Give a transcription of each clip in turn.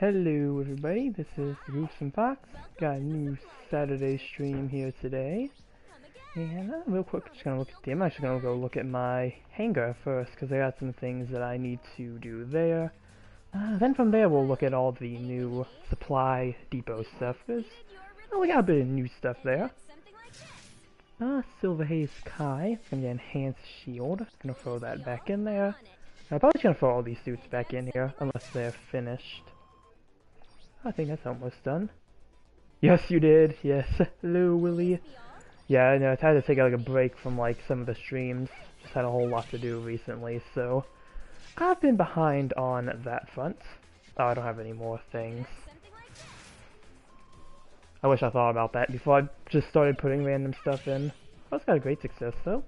Hello everybody, this is Goufsome Fox. Got a new Saturday stream here today. And real quick, just gonna look at I'm actually gonna go look at my hangar first, because I got some things that I need to do there. Then from there we'll look at all the new supply depot stuff, because we got a bit of new stuff there. Silver Haze Kai, it's gonna be enhanced shield. Gonna throw that back in there. I'm probably gonna throw all these suits back in here, unless they're finished. I think that's almost done. Yes, you did. Yes. Hello, Willie. Yeah, I know. I had to take like a break from like some of the streams. Just had a whole lot to do recently, so I've been behind on that front. Oh, I don't have any more things. I wish I thought about that before I just started putting random stuff in. Oh, it's got a great success though.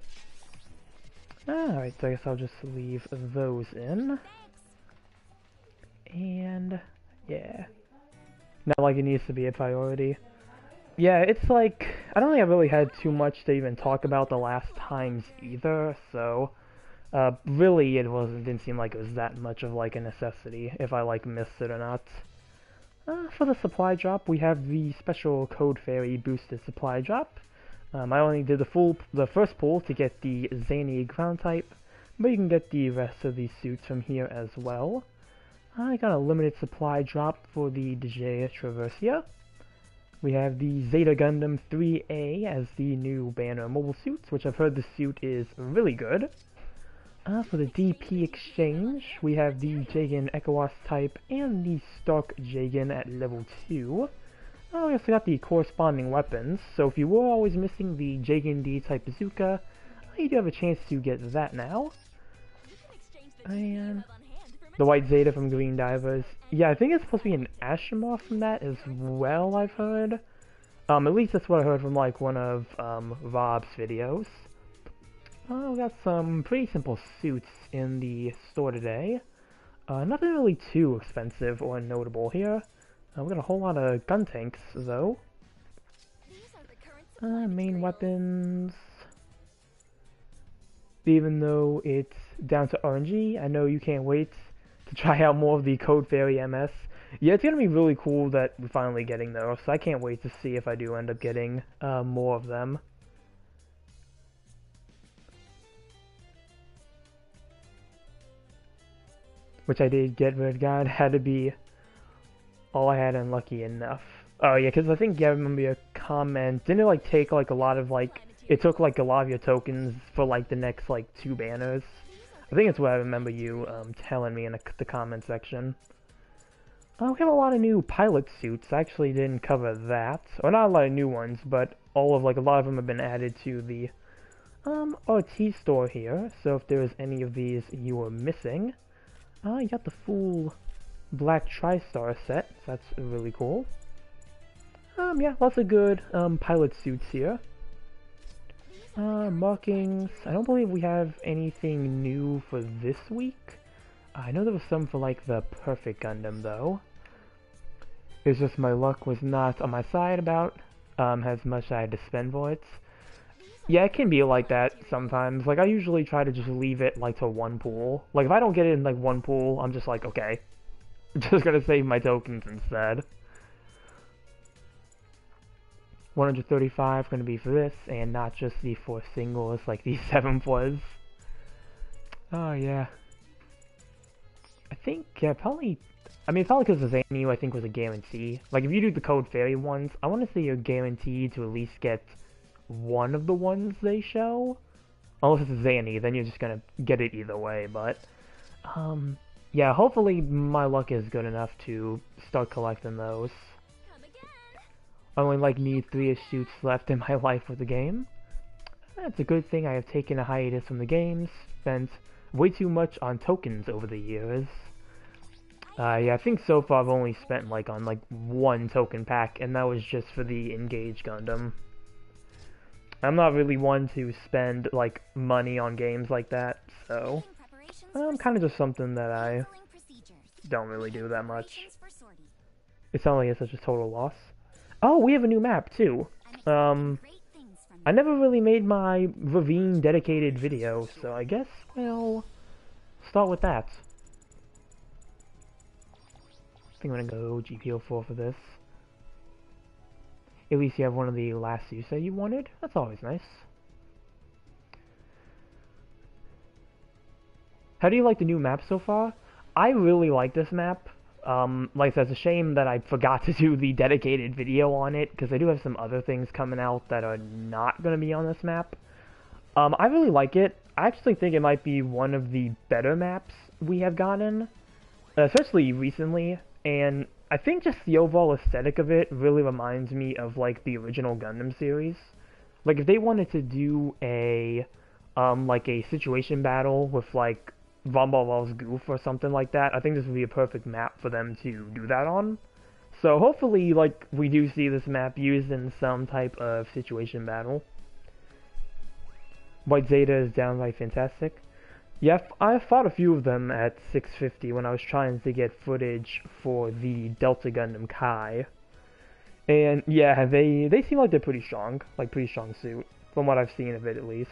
Alright, so I guess I'll just leave those in. And yeah. Not like it needs to be a priority. Yeah, it's like, I don't think I really had too much to even talk about the last times either, so really didn't seem like it was that much of like a necessity if I like missed it or not. For the supply drop, we have the special Code Fairy boosted supply drop. I only did the first pull to get the Zany ground type, but you can get the rest of these suits from here as well. I got a limited supply drop for the DJ Traversia. We have the Zeta Gundam 3A as the new banner mobile suits, which I've heard the suit is really good. For the DP exchange, we have the Jagan Echowas type and the Stark Jagan at level 2. We also got the corresponding weapons, so if you were always missing the Jagan D type bazooka, you do have a chance to get that now. And the White Zeta from Green Divers. Yeah, I think it's supposed to be an Ashimov from that as well, I've heard. At least that's what I heard from like one of Rob's videos. We got some pretty simple suits in the store today. Nothing really too expensive or notable here. We got a whole lot of gun tanks though. Main weapons. Even though it's down to RNG, I know you can't wait to try out more of the Code Fairy MS. Yeah, it's gonna be really cool that we're finally getting those, so I can't wait to see if I do end up getting more of them. Which I did get, Red God. Had to be all I had unlucky enough. Oh yeah, because I think, yeah, I remember your comment. Didn't it like take like a lot of like, it took like a lot of your tokens for like the next like 2 banners? I think it's what I remember you telling me in the comment section. We have a lot of new pilot suits. I actually didn't cover that. Or not a lot of new ones, but a lot of them have been added to the RT store here. So if there's any of these you were missing, you got the full Black TriStar set. So that's really cool. Yeah, lots of good pilot suits here. Markings. I don't believe we have anything new for this week. I know there was some for like the Perfect Gundam though. It's just my luck was not on my side about as much I had to spend for it. Yeah, it can be like that sometimes. Like I usually try to just leave it like to one pool. Like if I don't get it in like one pool, I'm just like, okay, I'm just gonna save my tokens instead. 135 going to be for this, and not just the 4 singles like the 7th was. Oh yeah. I think, yeah, probably, I mean, probably because the Zany I think was a guarantee. Like if you do the Code Fairy ones, I want to say you're guaranteed to at least get one of the ones they show. Unless it's a Zany, then you're just going to get it either way, but yeah, hopefully my luck is good enough to start collecting those. I only like need 3 suits left in my life with the game. It's a good thing I have taken a hiatus from the games, spent way too much on tokens over the years. Yeah, I think so far I've only spent like on like 1 token pack, and that was just for the Engage Gundam. I'm not really one to spend like money on games like that, so kind of just something that I don't really do that much. It's not like it's such a total loss. Oh, we have a new map, too. I never really made my Ravine dedicated video, so I guess I'll start with that. think I'm gonna go GBO4 for this. At least you have one of the last suits that you wanted. That's always nice. How do you like the new map so far? I really like this map. Like I said, it's a shame that I forgot to do the dedicated video on it, because I do have some other things coming out that are not going to be on this map. I really like it. I actually think it might be one of the better maps we have gotten, especially recently, and I think just the overall aesthetic of it really reminds me of, like, the original Gundam series. Like, if they wanted to do like a situation battle with, like, Von Ball's Goof or something like that, I think this would be a perfect map for them to do that on. So hopefully, like, we do see this map used in some type of situation battle. White Zeta is downright fantastic. Yeah, I fought a few of them at 650 when I was trying to get footage for the Delta Gundam Kai. And yeah, they seem like they're pretty strong. Like, pretty strong suit, from what I've seen of it at least.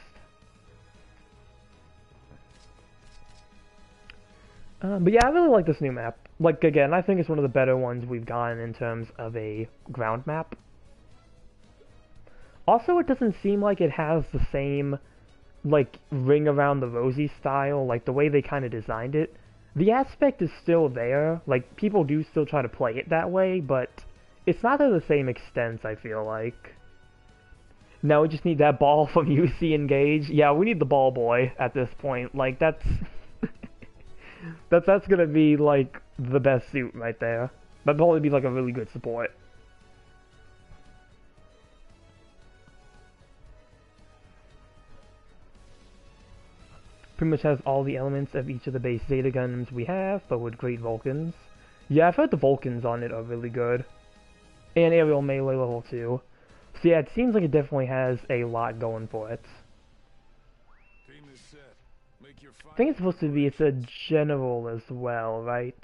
But yeah, I really like this new map. Like, again, I think it's one of the better ones we've gotten in terms of a ground map. Also, it doesn't seem like it has the same, like, ring around the rosy style, like the way they kind of designed it. The aspect is still there, like, people do still try to play it that way, but it's not to the same extent, I feel like. Now we just need that ball from UC Engage. Yeah, we need the ball boy at this point. Like, that's that's gonna be, like, the best suit right there. That'd probably be, like, a really good support. Pretty much has all the elements of each of the base Zeta Gundams we have, but with great Vulcans. Yeah, I've heard the Vulcans on it are really good. And aerial melee level 2. So yeah, it seems like it definitely has a lot going for it. I think it's supposed to be, it's a general as well, right?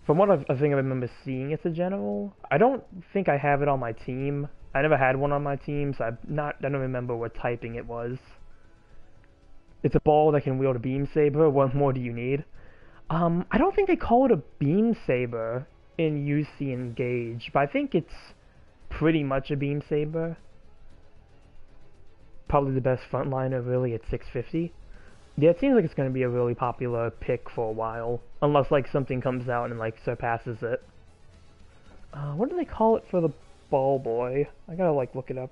From what I think I remember seeing, it's a general. I don't think I have it on my team. I never had one on my team, so I don't remember what typing it was. It's a ball that can wield a beam saber. What more do you need? I don't think they call it a beam saber in UC Engage, but I think it's pretty much a beam saber. Probably the best frontliner really at 650. Yeah, it seems like it's going to be a really popular pick for a while, unless like something comes out and like surpasses it. What do they call it for the ball boy? I gotta like look it up.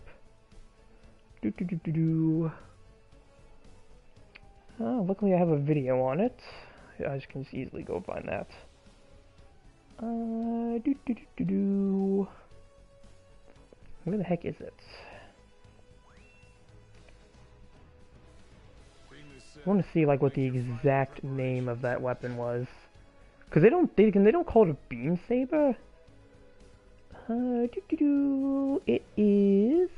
Luckily I have a video on it. I just can easily go find that. Where the heck is it? I want to see like what the exact name of that weapon was, because they don't call it a beam saber. It is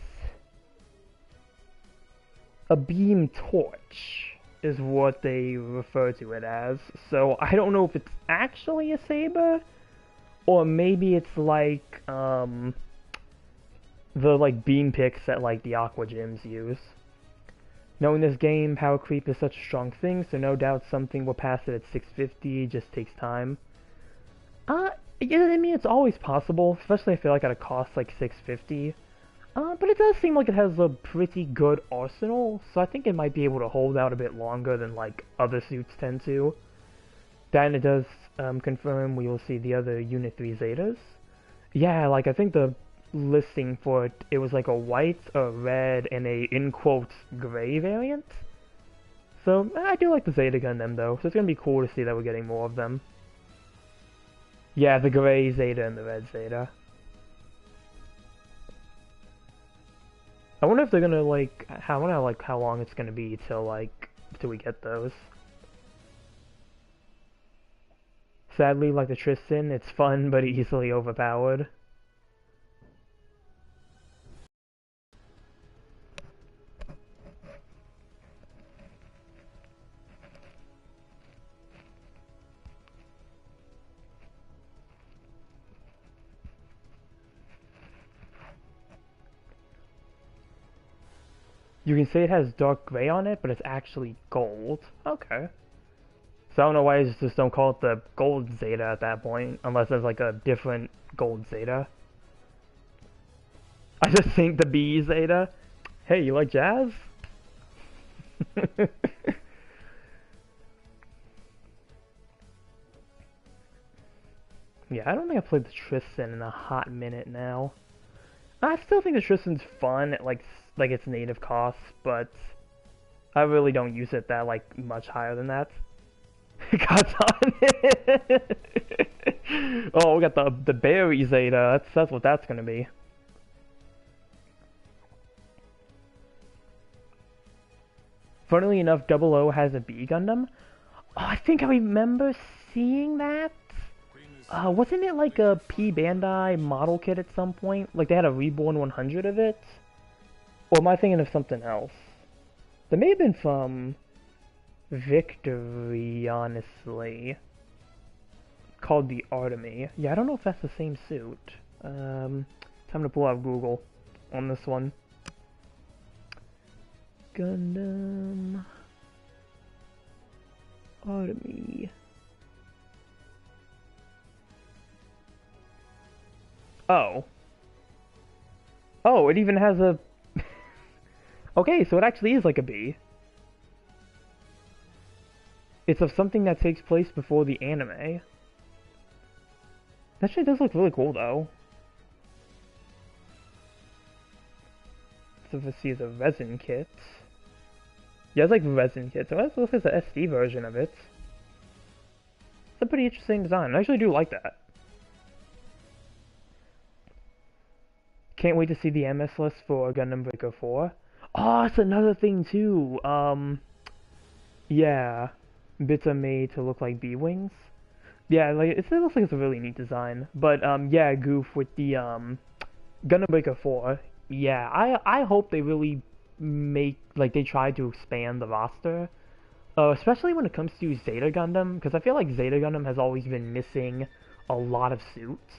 a beam torch, is what they refer to it as. So I don't know if it's actually a saber, or maybe it's like the like beam picks that like the Aqua Gyms use. Knowing this game, power creep is such a strong thing, so no doubt something will pass it at 650, just takes time. Yeah, I mean, it's always possible, especially I feel like at a cost like 650. But it does seem like it has a pretty good arsenal, so I think it might be able to hold out a bit longer than like other suits tend to. Then it does confirm we will see the other Unit 3 Zetas. Yeah, like I think the listing for it, it was like a white, a red, and a, in quotes, gray variant. So, I do like the Zeta Gundam though, so it's gonna be cool to see that we're getting more of them. Yeah, the gray Zeta and the red Zeta. I wonder if they're gonna like, I wonder like how long it's gonna be till like, till we get those. Sadly, like the Tristan, it's fun but easily overpowered. You can say it has dark gray on it, but it's actually gold. Okay. So I don't know why I just don't call it the Gold Zeta at that point, unless there's like a different Gold Zeta. I just think the B Zeta. Hey, you like jazz? Yeah, I don't think I've played the Tristan in a hot minute now. I still think the Tristan's fun at like its native cost, but I really don't use it that like much higher than that. God's on it. Oh, we got the berry Zeta. That's what that's gonna be. Funnily enough, Double O has a B Gundam. Oh, I think I remember seeing that. Wasn't it like a P Bandai model kit at some point? Like they had a Reborn 100 of it? Or am I thinking of something else? That may have been from Victory, honestly. Called the Artemy. Yeah, I don't know if that's the same suit. Time to pull out Google on this one. Gundam Artemy. Oh. Oh, it even has a... Okay, so it actually is like a B. It's of something that takes place before the anime. That shit does look really cool, though. So let's see, it's a resin kit. Yeah, it's like resin kit. So let's look at the SD version of it. It's a pretty interesting design. I actually do like that. Can't wait to see the MS list for Gundam Breaker 4. Oh, it's another thing too. Yeah, bits are made to look like B-wings. Yeah, like it looks like it's a really neat design. But yeah, Goof with the Gundam Breaker 4. Yeah, I hope they really make like they try to expand the roster, especially when it comes to Zeta Gundam, because I feel like Zeta Gundam has always been missing a lot of suits.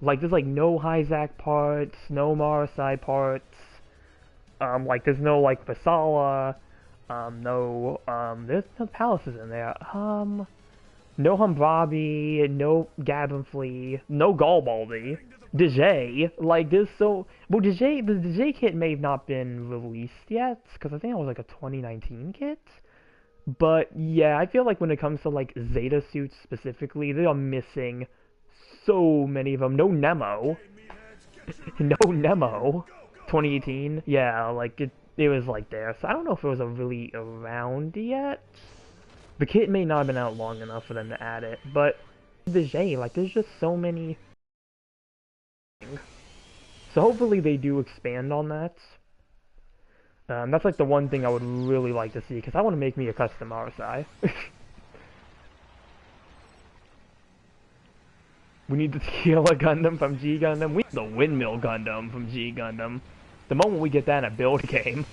Like, there's, like, no Hyzak parts, no Marasai parts, like, there's no, like, Basala, there's no palaces in there, no Humbrabi, no Gabonflea, no Galbaldi, Dejay, like, there's so, well, the Dejay kit may have not been released yet, because I think it was, like, a 2019 kit, but, yeah, I feel like when it comes to, like, Zeta suits specifically, they are missing so many of them. No Nemo. No Nemo. 2018. Yeah, like it was like there. So I don't know if it was really around yet. The kit may not have been out long enough for them to add it, but the J, like there's just so many. So hopefully they do expand on that. That's like the one thing I would really like to see, because I want to make me a custom RSI. We need the Tequila Gundam from G Gundam. We need the Windmill Gundam from G Gundam. The moment we get that in a build game.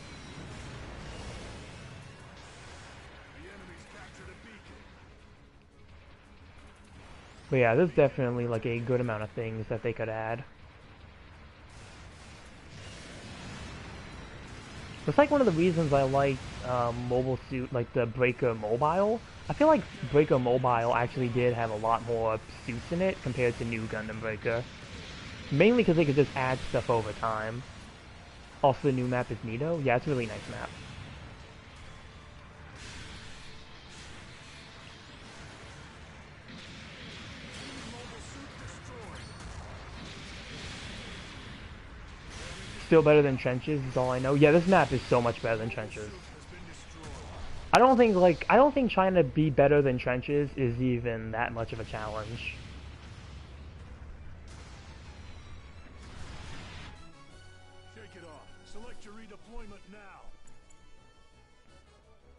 But yeah, there's definitely like a good amount of things that they could add. It's like one of the reasons I like Mobile Suit, like the Breaker Mobile. I feel like Breaker Mobile actually did have a lot more suits in it compared to New Gundam Breaker. Mainly because they could just add stuff over time. Also, the new map is Nido. Yeah, it's a really nice map. Still better than Trenches is all I know. Yeah, this map is so much better than Trenches. I don't think trying to be better than Trenches is even that much of a challenge. Shake it off. Select your redeployment now.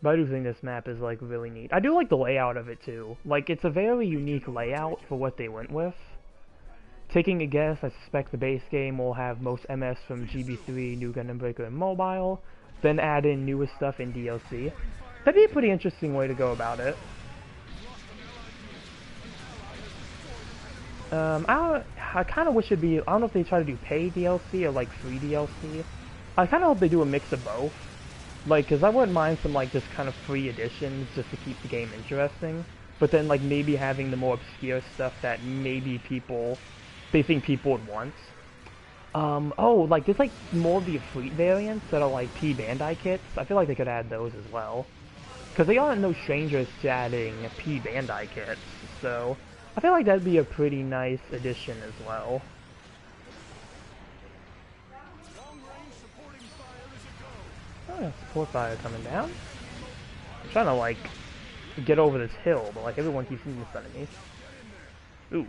But I do think this map is like really neat. I do like the layout of it too. Like it's a very unique layout for what they went with. Taking a guess, I suspect the base game will have most MS from GB3, New Gundam Breaker, and Mobile, then add in newest stuff in DLC. That'd be a pretty interesting way to go about it. I kind of wish it'd be, I don't know if they try to do paid DLC or like free DLC. I kind of hope they do a mix of both. Like, cause I wouldn't mind some like just kind of free additions just to keep the game interesting. But then like maybe having the more obscure stuff that maybe they think people would want. Oh, like there's like more of the Fleet variants that are like P Bandai kits. I feel like they could add those as well. Because they aren't no strangers to adding P Bandai kits, so I feel like that'd be a pretty nice addition as well. Oh, yeah, support fire coming down. I'm trying to like get over this hill, but like everyone keeps missing me. Ooh.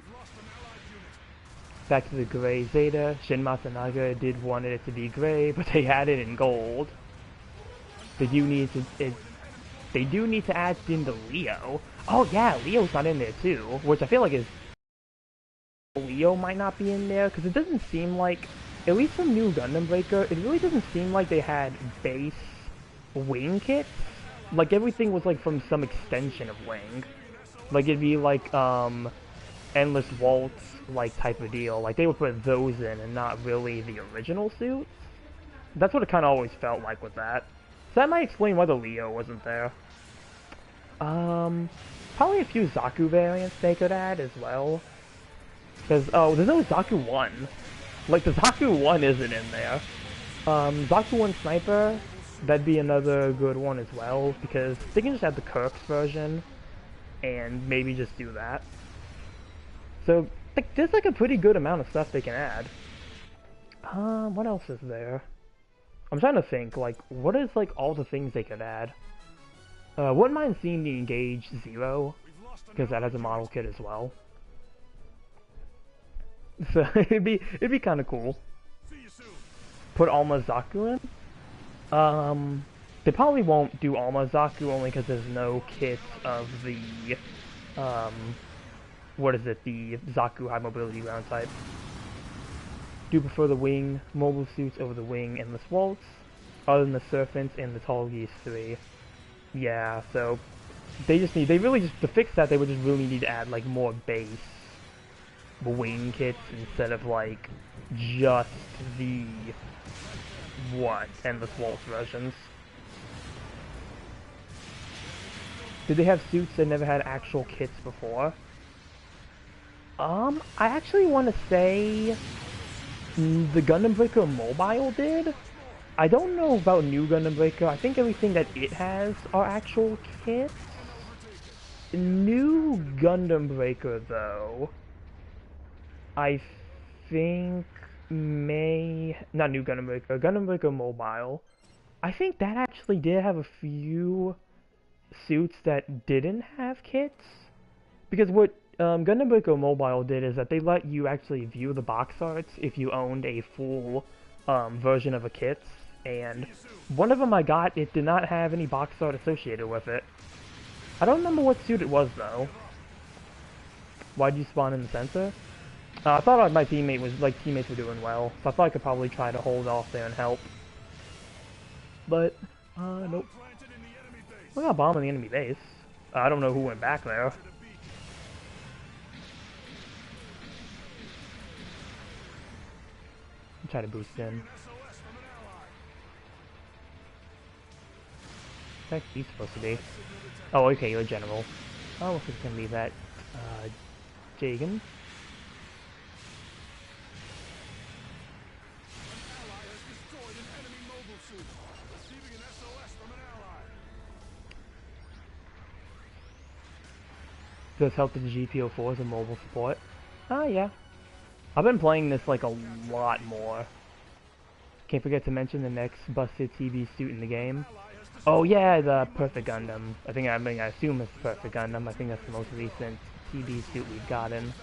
Back to the gray Zeta. Shin Matsunaga did want it to be gray, but they had it in gold. They do need to add in the Leo. Oh yeah, Leo's not in there too, which I feel like is Leo might not be in there because it doesn't seem like, at least from New Gundam Breaker, it really doesn't seem like they had base wing kits. Like everything was like from some extension of wing. Like it'd be like endless waltz like type of deal. Like they would put those in and not really the original suits. That's what it kind of always felt like with that. So that might explain why the Leo wasn't there. Probably a few Zaku variants they could add as well. Because, oh, there's no Zaku 1. Like, the Zaku 1 isn't in there. Zaku 1 Sniper, that'd be another good one as well, because they can just add the Kirk's version, and maybe just do that. So, like, there's like a pretty good amount of stuff they can add. What else is there? I'm trying to think, like, what is, like, all the things they could add? Wouldn't mind seeing the Engage Zero, because that has a model kit as well. So, it'd be kind of cool. Put Alma Zaku in? They probably won't do Alma Zaku only because there's no kit of the, what is it, the Zaku High Mobility Ground type. Do prefer the wing mobile suits over the wing Endless Waltz, other than the Serpents and the Tall Geese 3. Yeah, so they really just, to fix that, they would just really need to add like more base wing kits instead of like just the, Endless Waltz versions. Did they have suits that never had actual kits before? I actually want to say the Gundam Breaker Mobile did. I don't know about New Gundam Breaker. I think everything that it has are actual kits. New Gundam Breaker, though, I think not New Gundam Breaker Mobile. I think that actually did have a few suits that didn't have kits. Because what Gundam Breaker Mobile did is that they let you actually view the box arts if you owned a full version of a kit. And one of them I got, it did not have any box art associated with it. I don't remember what suit it was, though. Why'd you spawn in the center? I thought my teammate was, like, teammates were doing well, so I thought I could probably try to hold off there and help. But, nope. We got a bomb in the enemy base. I don't know who went back there. I'm trying to boost in. What the heck he's supposed to be? Oh, okay, you're a general. Oh, if it's gonna be that, Jagan. Does help that the GBO2 is a mobile support. Ah, yeah. I've been playing this like a lot more. Can't forget to mention the next busted TB suit in the game. Oh yeah, the Perfect Gundam. I assume it's Perfect Gundam. I think that's the most recent TB suit we've gotten.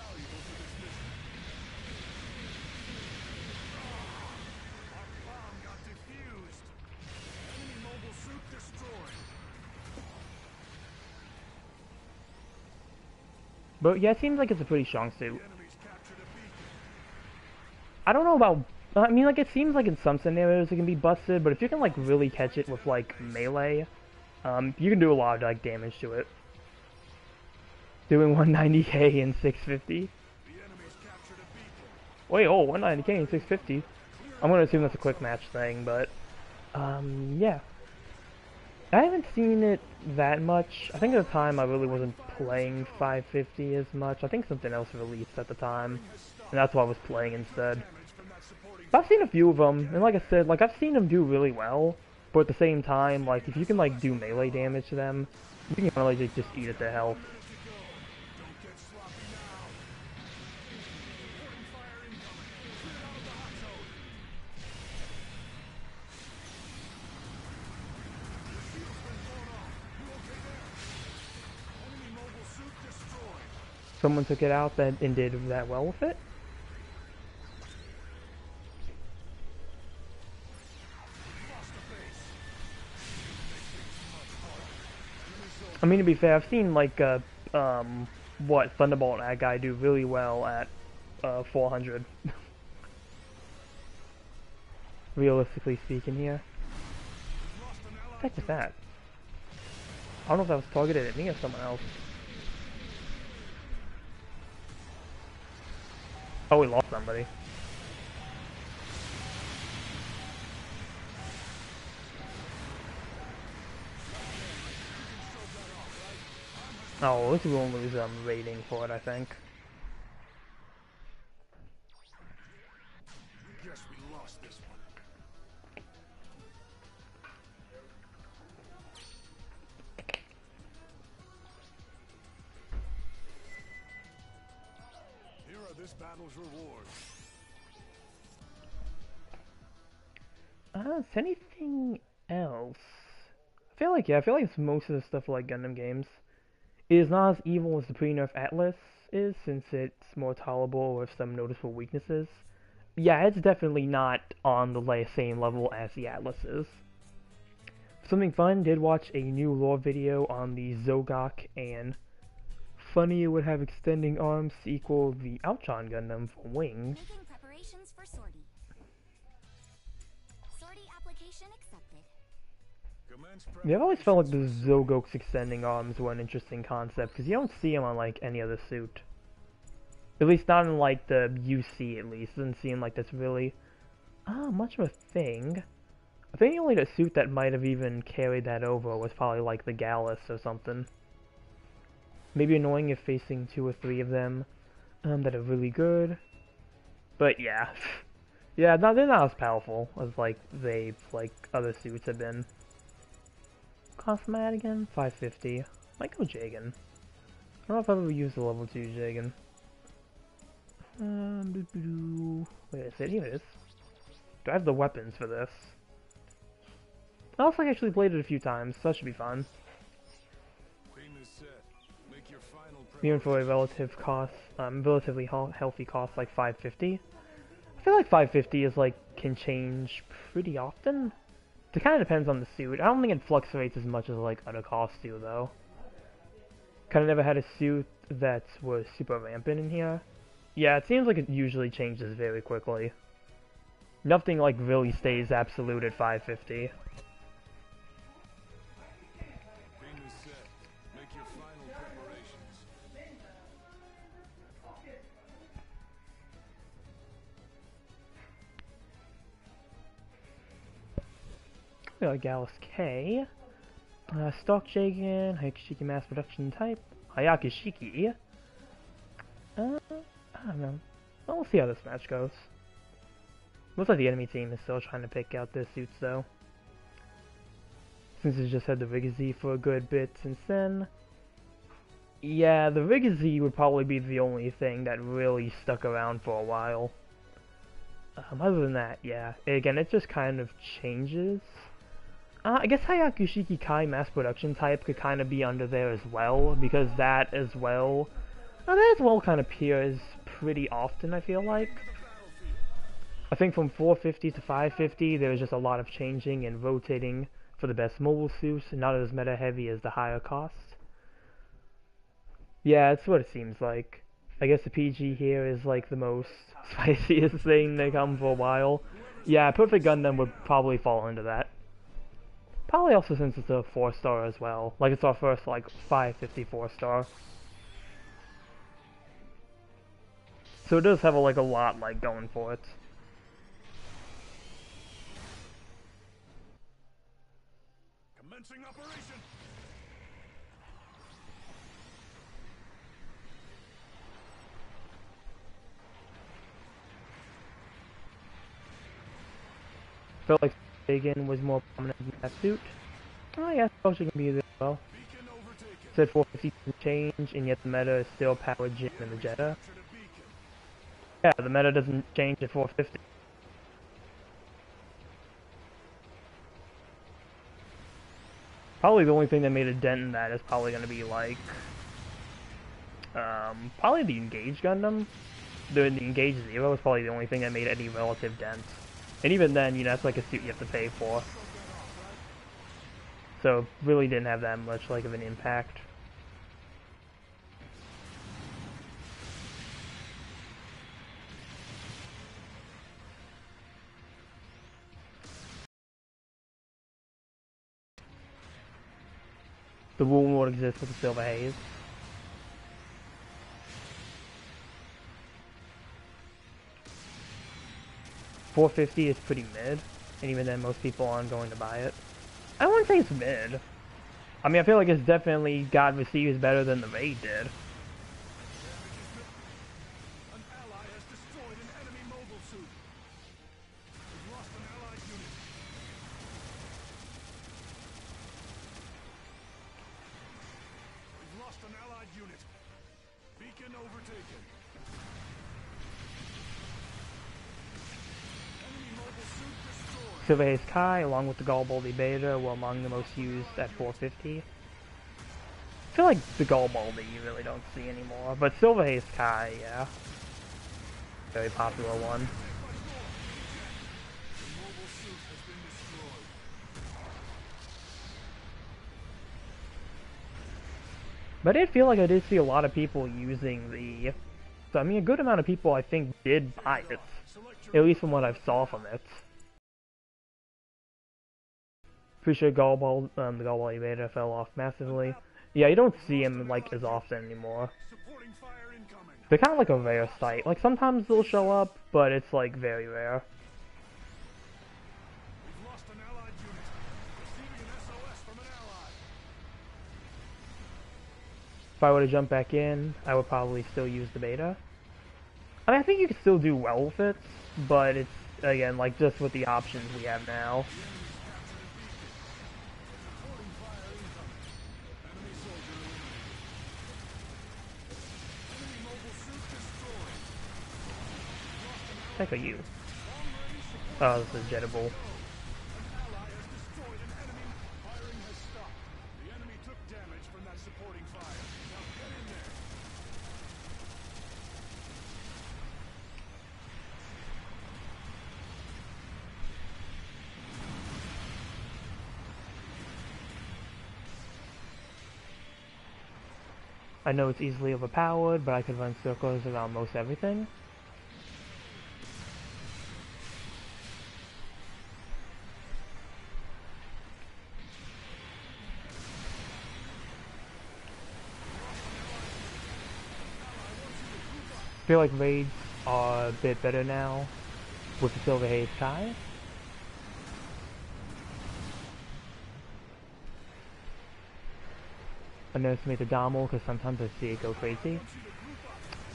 But yeah, it seems like it's a pretty strong suit. I don't know about, I mean, like, it seems like in some scenarios it can be busted, but if you can, like, really catch it with, like, melee, you can do a lot of, like, damage to it. Doing 190k and 650. Wait, oh, 190k and 650. I'm gonna assume that's a quick match thing, but, yeah. I haven't seen it that much. I think at the time I really wasn't playing 550 as much. I think something else released at the time, and that's what I was playing instead. But I've seen a few of them, and like I said, like I've seen them do really well. But at the same time, like if you can like do melee damage to them, you can kind of like just eat at their health. Someone took it out and did that well with it. I mean, to be fair, I've seen like what Thunderbolt that guy do really well at 400. Realistically speaking, here. What the heck was that? I don't know if that was targeted at me or someone else. Oh, we lost somebody. Oh, at least we won't lose rating for it, I think. Guess we lost this one. Here are this battle's rewards. Is anything else? I feel like it's most of the stuff like Gundam games. It is not as evil as the pre-nerf Atlas is, since it's more tolerable with some noticeable weaknesses. Yeah, it's definitely not on the same level as the Atlas is. Something fun, did watch a new lore video on the Zogok, and funny it would have extending arms to equal the Outron Gundam for wings. Making preparations for sortie. Sortie application accepted. Yeah, I've always felt like the Zogok's extending arms were an interesting concept, because you don't see them on like any other suit. At least not in like the UC at least. It doesn't seem like that's really much of a thing. I think only the suit that might have even carried that over was probably like the Gallus or something. Maybe annoying if facing 2 or 3 of them that are really good. But yeah. Yeah, no, they're not as powerful as like other suits have been. Cost my ad again? 550. Might go Jagan. I don't know if I've ever used the level 2 Jagan. Wait, is it? Here it is. Do I have the weapons for this? I also actually played it a few times, so that should be fun. Even for a relatively healthy cost like 550. I feel like 550 is like can change pretty often. It kind of depends on the suit. I don't think it fluctuates as much as like other costs do though. Kind of never had a suit that was super rampant in here. Yeah, it seems like it usually changes very quickly. Nothing like really stays absolute at 550. We got Gallus K. Stock Jagan, Hayakishiki mass production type. Hayakishiki. I don't know. Well, we'll see how this match goes. Looks like the enemy team is still trying to pick out their suits though. Since it's just had the Rigazi for a good bit since then. Yeah, the Rigazi would probably be the only thing that really stuck around for a while. Other than that, yeah. Again, it just kind of changes. I guess Hayakushiki Kai mass production type could kind of be under there as well, because that as well kind of appears pretty often, I feel like. I think from 450 to 550, there was just a lot of changing and rotating for the best mobile suits, not as meta heavy as the higher cost. Yeah, that's what it seems like. I guess the PG here is like the most spiciest thing they come for a while. Yeah, Perfect Gundam would probably fall into that. Probably also since it's a 4-star as well. Like it's our first like 550 4-star. So it does have a lot like going for it. Commencing operation. Felt like Sagan was more prominent in that suit. Oh yeah, I suppose she can be there as well. Beacon overtaken. Said 450 doesn't change, and yet the meta is still Power Jin and the Jetta. Captured a beacon. Yeah, the meta doesn't change at 450. Probably the only thing that made a dent in that is probably going to be like, probably the Engage Gundam. The Engage Zero is probably the only thing that made any relative dent. And even then, you know, that's like a suit you have to pay for. So, really didn't have that much like of an impact. The wound won't exist with the Silver Haze. $450 is pretty mid, and even then most people aren't going to buy it. I wouldn't say it's mid. I mean, I feel like it's definitely God receives better than the Raid did. An ally has destroyed an enemy mobile suit. We've lost an allied unit. We've lost an allied unit. Beacon overtaken. Enemy mobile suit destroyed. Silver Haze Kai, along with the Garibaldi Beta, were among the most used at 450. I feel like the Garibaldi you really don't see anymore, but Silver Haze Kai, yeah. Very popular one. The mobile suit has been destroyed. But I did feel like I did see a lot of people using the... So, I mean, a good amount of people, I think, did buy it. Select your At least from what I saw from it. Pretty sure the Garibaldi Beta fell off massively. Yeah, you don't see him, like, as often anymore. supporting fire incoming. They're kind of like a rare sight. Like, sometimes they'll show up, but it's, like, very rare. We've lost an allied unit. Receiving an SOS from an ally. If I were to jump back in, I would probably still use the beta. I mean, I think you could still do well with it, but it's, again, like, just with the options we have now. Supporting fire incoming. Enemy soldier eliminated. Enemy mobile suit destroyed. Heck are you? Long-range support. Oh, this is Jettable. An ally has destroyed an enemy. Firing has stopped. The enemy took damage from that supporting fire. Now get in there. I know it's easily overpowered, but I could run circles around most everything. I feel like raids are a bit better now with the Silver Haze Kai. Underestimate the Dommel because sometimes I see it go crazy.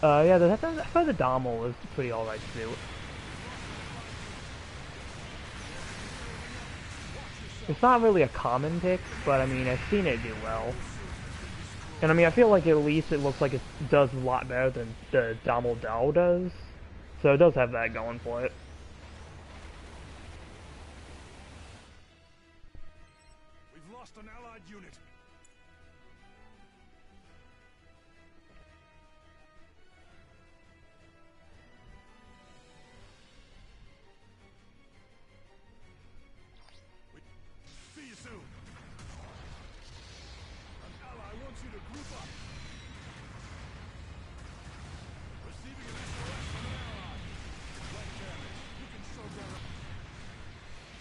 Yeah, I thought the Dommel is pretty alright too. It's not really a common pick, but I mean, I've seen it do well. And I mean, I feel like at least it looks like it does a lot better than the Dommel Dao does. So it does have that going for it. We've lost an allied unit. See you soon. An ally wants you to group up. Receiving an SOS from an ally. Light damage. You can show that up.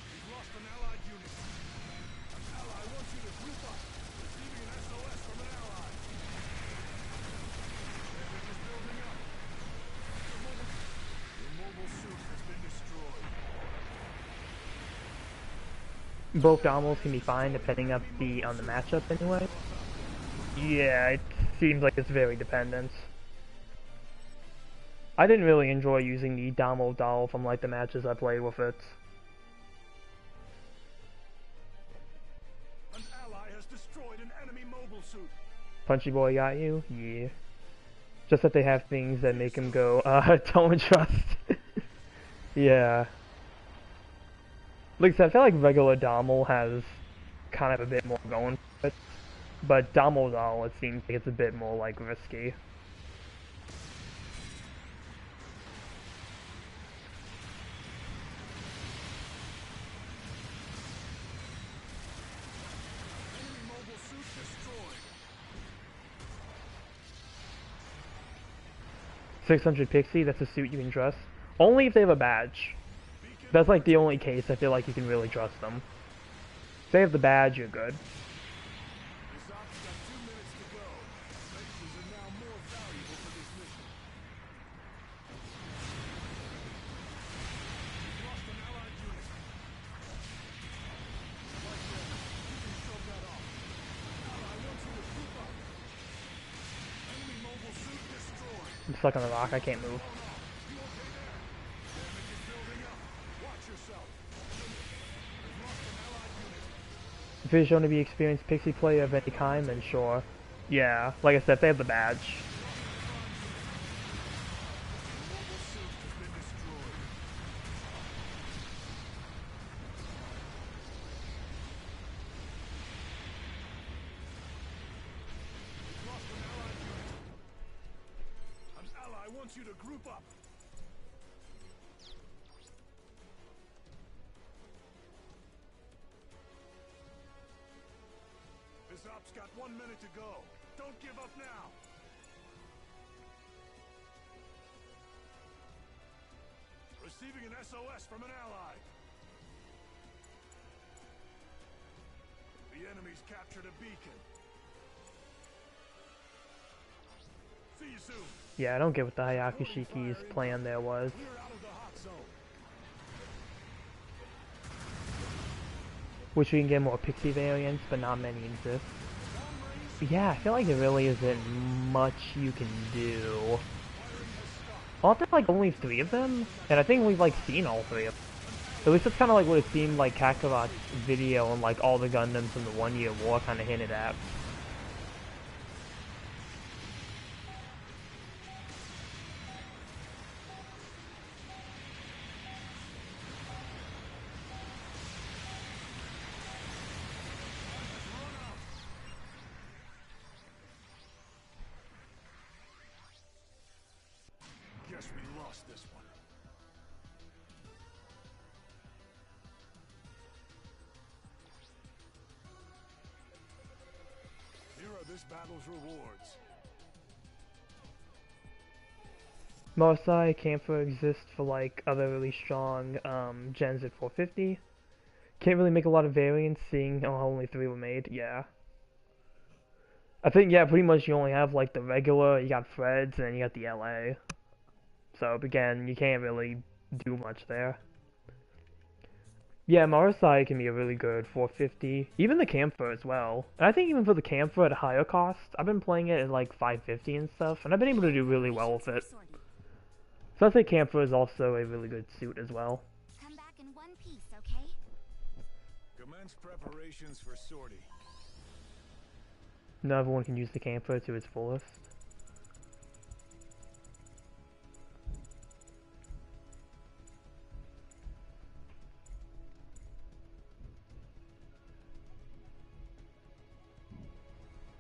We've lost an allied unit. An ally wants you to group up. Receiving an SOS from an ally. Damage is building up. Your mobile suit has been destroyed. both domos can be fine depending on the matchup anyway. Yeah, it seems like it's very dependent. I didn't really enjoy using the Domo doll from like the matches I played with it. An ally has destroyed an enemy mobile suit. Punchy Boy got you? Yeah. Just that they have things that make him go, don't trust. Yeah. Like I said, I feel like regular Domo has kind of a bit more going for it. But Domo doll, it seems like it's a bit more like risky. Enemy mobile suit destroyed. 600 Pixie, that's a suit you can trust. Only if they have a badge. Beacon That's like the only case I feel like you can really trust them. If they have the badge, you're good. This op's got 2 minutes to go. Bases are now more valuable for this mission. We've lost an allied unit. Right there. You can shove that off. Ally wants you to group up. Enemy mobile suit destroyed. I'm stuck on the rock, I can't move. You okay there? Damage is building up. Watch yourself. We've lost an allied unit. If you're shown to be experienced Pixie player of any kind, then sure. Yeah, like I said, if they have the badge. Mobile suit has been destroyed. We've lost an allied unit. An ally wants you to group up. This op's got 1 minute to go. Don't give up now. Receiving an SOS from an ally. The enemy's captured a beacon. See you soon. Yeah, I don't get what the Hayakushiki's plan there was. We're out of the hot zone. Wish we can get more Pixie variants, but not many exist. But yeah, I feel like there really isn't much you can do. Aren't there like only 3 of them? And I think we've like seen all 3 of them. At least that's kind of like what it seemed like Kakarot's video and like all the Gundams from the 1 Year War kind of hinted at. Guess we lost this one. Here are this battle's rewards. Marsai Camphor exists for like other really strong gens at 450. Can't really make a lot of variants seeing how only 3 were made, yeah. I think, yeah, pretty much you only have like the regular, you got Freds, and then you got the LA. So again, you can't really do much there. Yeah, Marsai can be a really good 450. Even the Camphor as well. And I think even for the Camphor at a higher cost, I've been playing it at like 550 and stuff, and I've been able to do really well with it. Sortie. So I think Camphor is also a really good suit as well. Come back in one piece, okay? Commence preparations for sortie. Not everyone can use the Camphor to its fullest.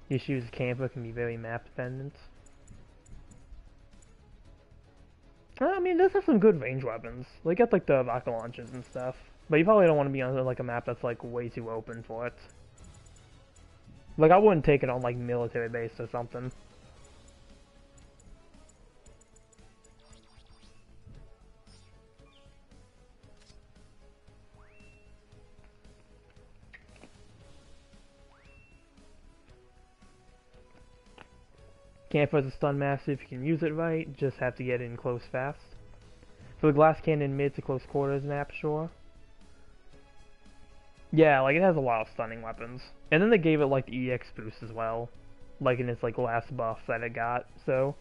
The issue is Camphor can be very map dependent. I mean, this has some good range weapons. They got like the rocket launchers and stuff. But you probably don't want to be on like a map that's like way too open for it. Like I wouldn't take it on like military base or something. Camphor is a stun master if you can use it right, just have to get in close fast. For the glass cannon mid to close quarters map, sure. Yeah, like it has a lot of stunning weapons. And then they gave it like the EX boost as well. Like in its like last buff that it got, so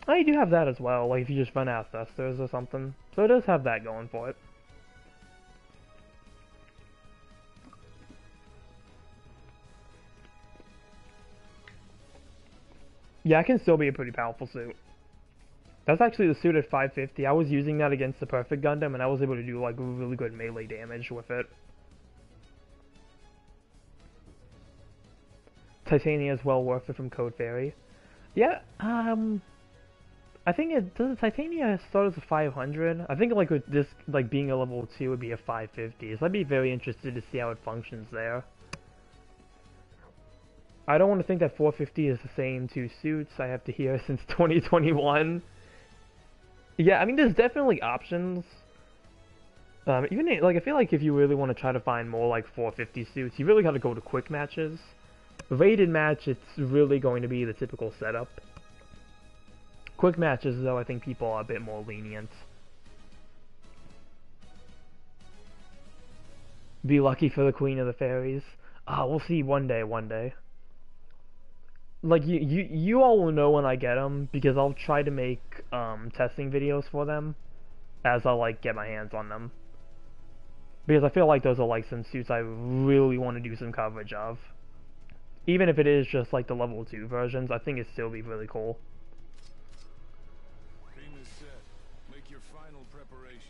oh, you do have that as well, like if you just run out of thrusters or something. So it does have that going for it. Yeah, it can still be a pretty powerful suit. That's actually the suit at 550. I was using that against the perfect Gundam, and I was able to do like really good melee damage with it. Titania is well worth it from Code Fairy. Yeah, I think it does. Titania start as a 500. I think like with this like being a level 2 would be a 550. So I'd be very interested to see how it functions there. I don't want to think that 450 is the same two suits. I have to hear since 2021. Yeah, I mean there's definitely options. Even like I feel like if you really want to try to find more like 450 suits, you really got to go to quick matches. Rated match, it's really going to be the typical setup. Quick matches, though, I think people are a bit more lenient. Be lucky for the Queen of the Fairies. We'll see one day, one day. Like, you all will know when I get them, because I'll try to make, testing videos for them, as I, like, get my hands on them. Because I feel like those are, like, some suits I really want to do some coverage of. Even if it is just, like, the level 2 versions, I think it'd still be really cool. Team is set. Make your final preparations.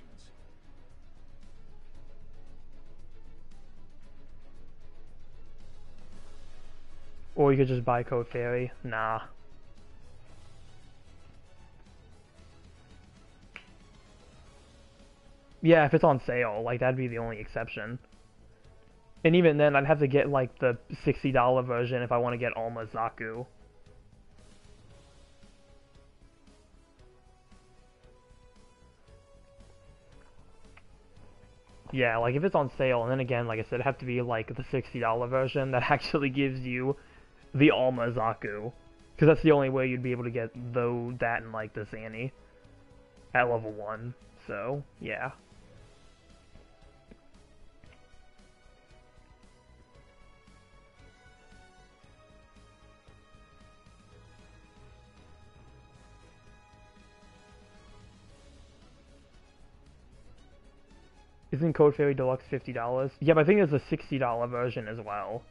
Or you could just buy Code Fairy. Nah. Yeah, if it's on sale, like, that'd be the only exception. And even then, I'd have to get, like, the $60 version if I want to get Alma Zaku. Yeah, like, if it's on sale, and then again, like I said, it'd have to be, like, the $60 version that actually gives you the Alma Zaku. Because that's the only way you'd be able to get, that and, like, the Zanny at level 1. So, yeah. Isn't Code Fairy Deluxe $50? Yeah, but I think there's a $60 version as well.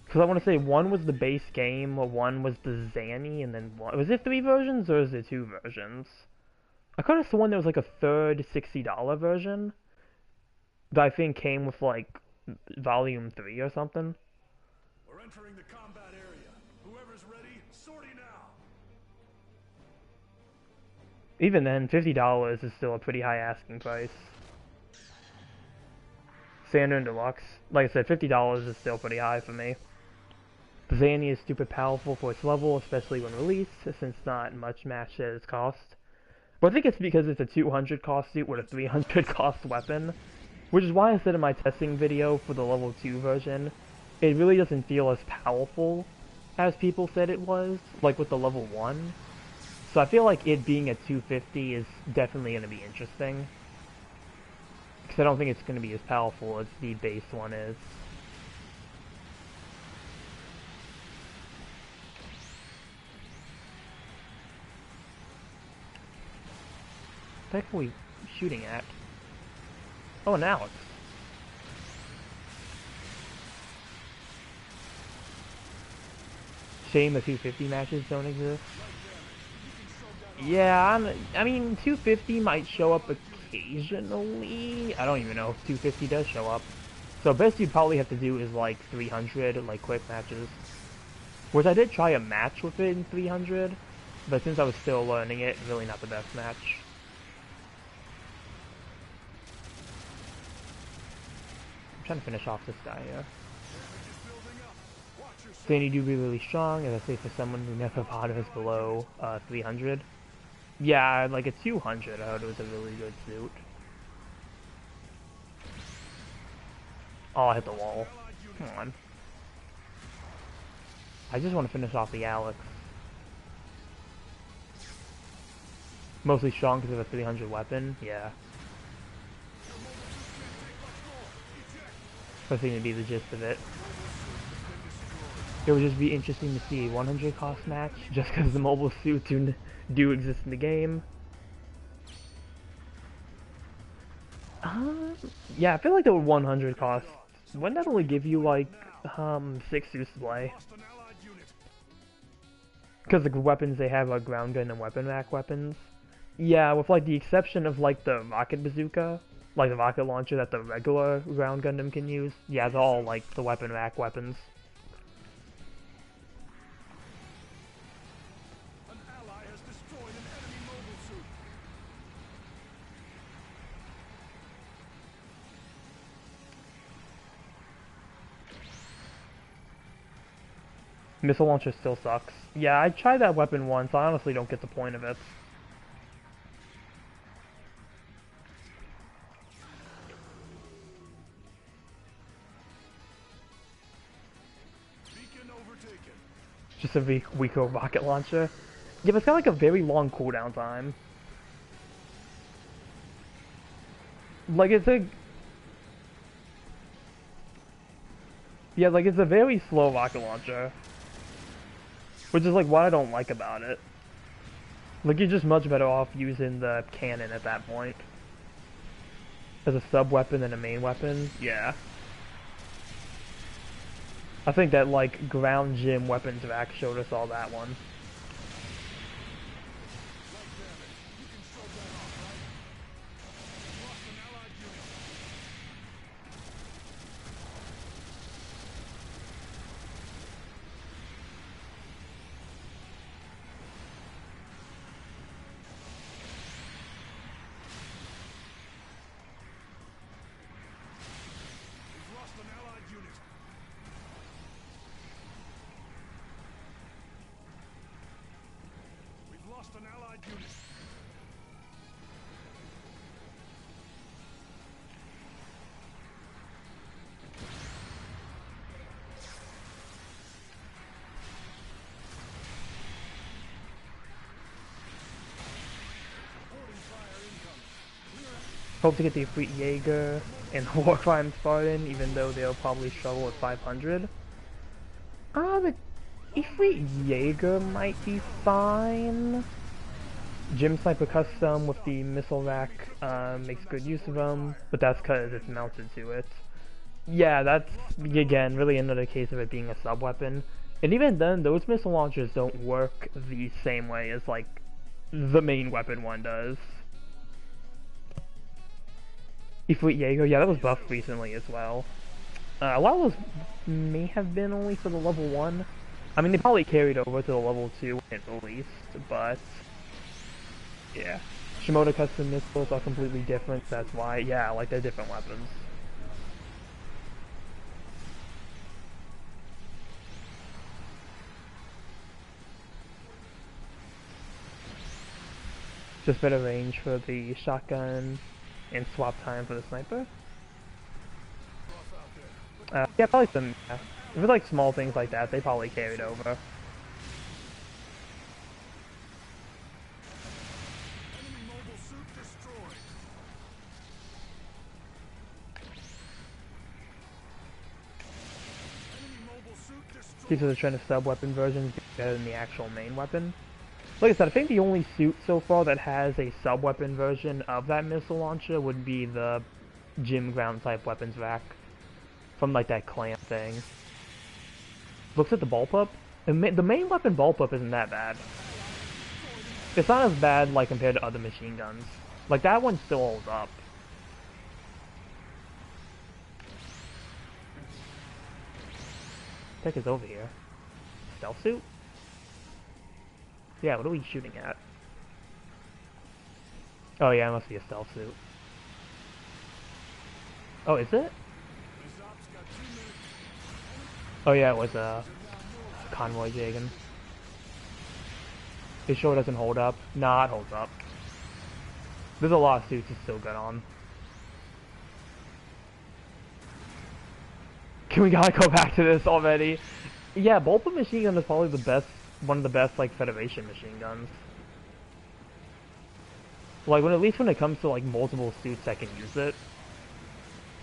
Because I want to say one was the base game, one was the Zanny, and then one... Was it 3 versions, or is it 2 versions? I could have sworn there was like a third $60 version that I think came with like Volume 3 or something. We're entering the combat area. Whoever's ready, sortie now. Even then, $50 is still a pretty high asking price. Standard Deluxe, like I said, $50 is still pretty high for me. The Zanny is stupid powerful for its level, especially when released, since not much matched at its cost. But I think it's because it's a 200 cost suit with a 300 cost weapon, which is why I said in my testing video for the level 2 version, it really doesn't feel as powerful as people said it was, like with the level 1. So I feel like it being at 250 is definitely going to be interesting. Because I don't think it's going to be as powerful as the base one is. What the heck are we shooting at? Oh, an Alex. Shame the 250 matches don't exist. Yeah, I mean, 250 might show up occasionally. I don't even know if 250 does show up. So best you'd probably have to do is like 300, like quick matches. Which I did try a match with it in 300, but since I was still learning it, really not the best match. I'm trying to finish off this guy here. Zanny do be really strong, as I say for someone who never bothers below 300. Yeah, like a 200 I heard it was a really good suit. Oh, I hit the wall. Come on. I just want to finish off the Alex. Mostly strong because of a 300 weapon, yeah. That seemed to be the gist of it. It would just be interesting to see a 100 cost match, just because the mobile suits do exist in the game. Yeah, I feel like the 100 cost, wouldn't that only give you like 6 suits to play? Because the weapons they have are ground gun and weapon rack weapons. Yeah, with like the exception of like the rocket bazooka, like the rocket launcher that the regular ground Gundam can use. Yeah, they're all like the weapon rack weapons. An ally has destroyed an enemy mobile suit. Missile launcher still sucks. Yeah, I tried that weapon once. I honestly don't get the point of it. Beacon overtaken. Just a weaker rocket launcher. Yeah, but it's got like a very long cooldown time. Like it's a... Yeah, like it's a very slow rocket launcher. Which is like what I don't like about it. Like you're just much better off using the cannon at that point. As a sub-weapon than a main weapon, yeah. I think that like ground gym weapons rack showed us all that one. An allied unit. Hope to get the Fleet Jaeger and Warcry Spartan, even though they'll probably struggle at 500. The Ifrit Jaeger might be fine. Gym Sniper Custom with the missile rack makes good use of them, but that's because it's mounted to it. Yeah, that's, again, really another case of it being a sub-weapon. And even then, those missile launchers don't work the same way as, like, the main weapon one does. Ifrit Jaeger, yeah, that was buffed recently as well. A lot of those may have been only for the level 1. I mean, they probably carried over to the level 2 when it released, but... yeah. Shimoda custom missiles are completely different, that's why, yeah, like, they're different weapons. Just better range for the shotgun, and swap time for the sniper. Yeah, probably some, yeah. If it's like small things like that, they probably carried over. Enemy mobile suit destroyed. Enemy mobile suit destroyed. These are the trend of sub-weapon versions being better than the actual main weapon. Like I said, I think the only suit so far that has a sub-weapon version of that missile launcher would be the gym ground type weapons rack. From like that clamp thing. Looks at the bullpup. The main weapon bullpup isn't that bad. It's not as bad like compared to other machine guns. Like that one still holds up. What the heck is over here? Stealth suit? Yeah, what are we shooting at? Oh yeah, it must be a stealth suit. Oh, is it? Oh yeah, it was a convoy Jagan. It sure doesn't hold up. Nah, it holds up. There's a lot of suits it's still good on. Can we gotta go back to this already? Yeah, Bullpup machine gun is probably the best, one of the best like Federation machine guns. Like at least when it comes to like multiple suits that can use it,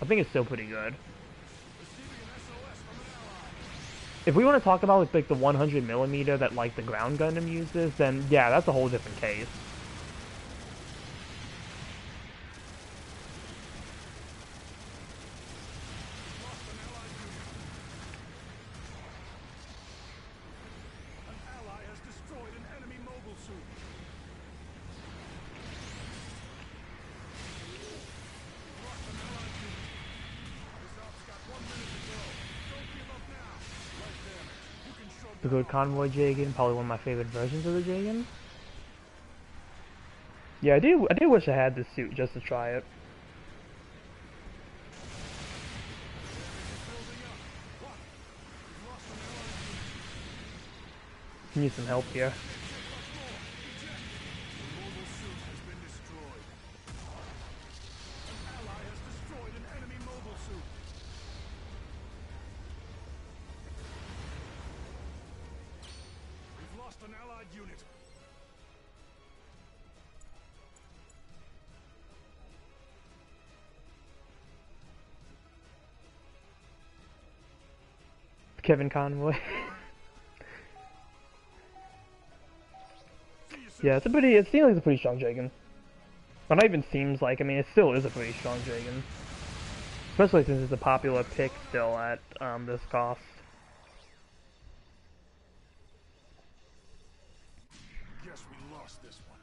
I think it's still pretty good. If we want to talk about like the 100 millimeter that like the ground Gundam uses, then yeah, that's a whole different case. An ally has destroyed an enemy mobile suit. Lost an allied unit. This op's got 1 minute to go. Don't give up now. Life damage. You can show The good convoy Jagan, probably one of my favorite versions of the Jagan. Yeah, I do wish I had this suit just to try it. Need some help here. mobile suit has been destroyed. An ally has destroyed an enemy mobile suit. We've lost an allied unit. Kevin Convoy. Yeah, it seems like it's a pretty strong Jagan. But not even seems like, I mean, it still is a pretty strong Jagan. Especially since it's a popular pick still at this cost. Guess we lost this one.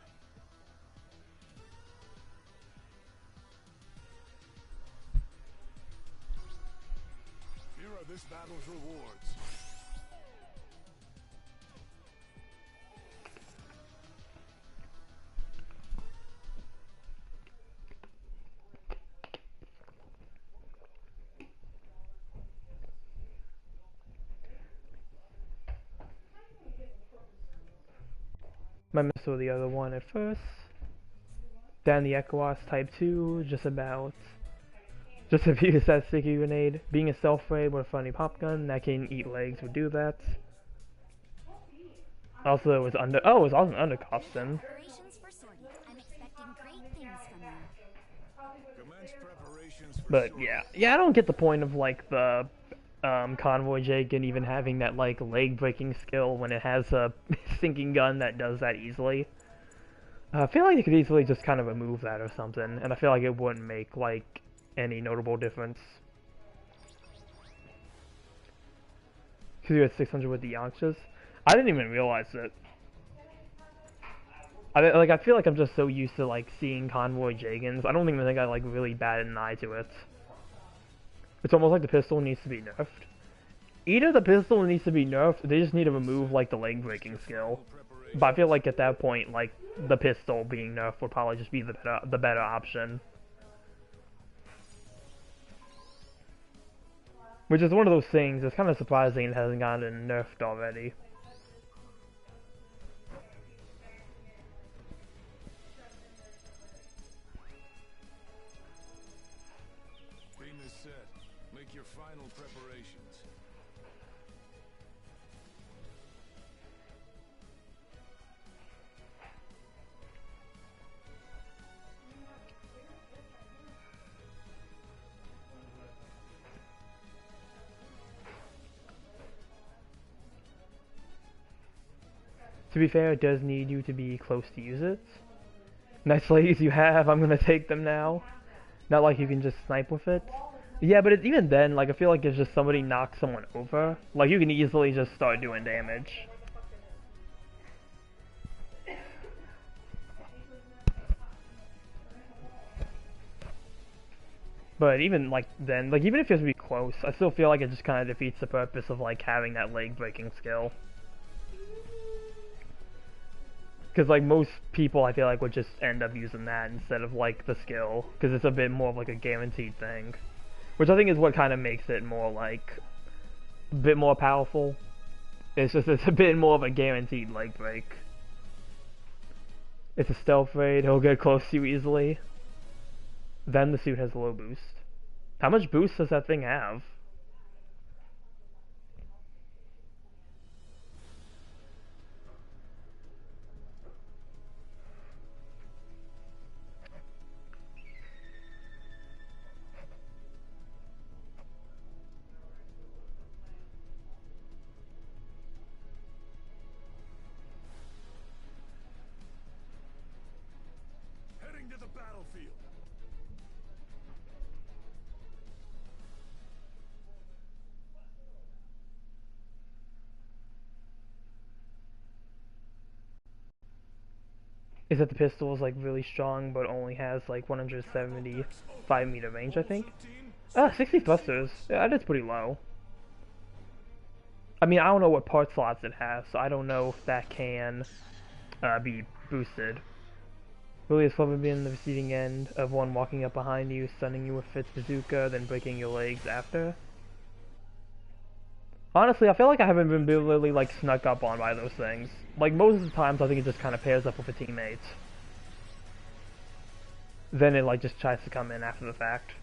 Here are this battle's rewards. Might mess with the other one at first. Then the a.k.a. Type 2, just a fuse that sticky grenade. Being a self-raid with a funny pop gun that can eat legs would do that. Also, it was also an undercost then. Preparations for sortie. I'm expecting great things from you. Commence preparations for But sortie. yeah, I don't get the point of like the convoy Jagan even having that like leg breaking skill when it has a sinking gun that does that easily. I feel like they could easily just kind of remove that or something, and I feel like it wouldn't make like any notable difference. Because you're at 600 with the Yonchas. I didn't even realize it. I feel like I'm just so used to like seeing convoy Jagans. I don't even think I like really batted an eye to it. It's almost like the pistol needs to be nerfed. Either the pistol needs to be nerfed, or they just need to remove like the leg breaking skill. But I feel like at that point, like the pistol being nerfed would probably just be the better option. Which is one of those things. It's kind of surprising it hasn't gotten nerfed already. Beam is set. Make your final preparations. To be fair, it does need you to be close to use it. Nice ladies you have, I'm gonna take them now. Not like you can just snipe with it. Yeah, but even then, like I feel like if just somebody knocks someone over, like you can easily just start doing damage. But even like then, like even if you have to be close, I still feel like it just kind of defeats the purpose of like having that leg breaking skill. Because like most people, I feel like would just end up using that instead of like the skill, because it's a bit more of like a guaranteed thing, which I think is what kind of makes it more like a bit more powerful. It's a bit more of a guaranteed leg break. It's a stealth raid. He'll get close to you easily. Then the suit has low boost. How much boost does that thing have? is that the pistol is like really strong, but only has like 175-meter range, I think. 60 thrusters. Yeah, that is pretty low. I mean, I don't know what part slots it has, so I don't know if that can be boosted. Really has clever been the receiving end of one walking up behind you, stunning you with its bazooka, then breaking your legs after. Honestly, I feel like I haven't been really like snuck up on by those things. Like most of the times, I think it just kind of pairs up with the teammates. Then it like just tries to come in after the fact.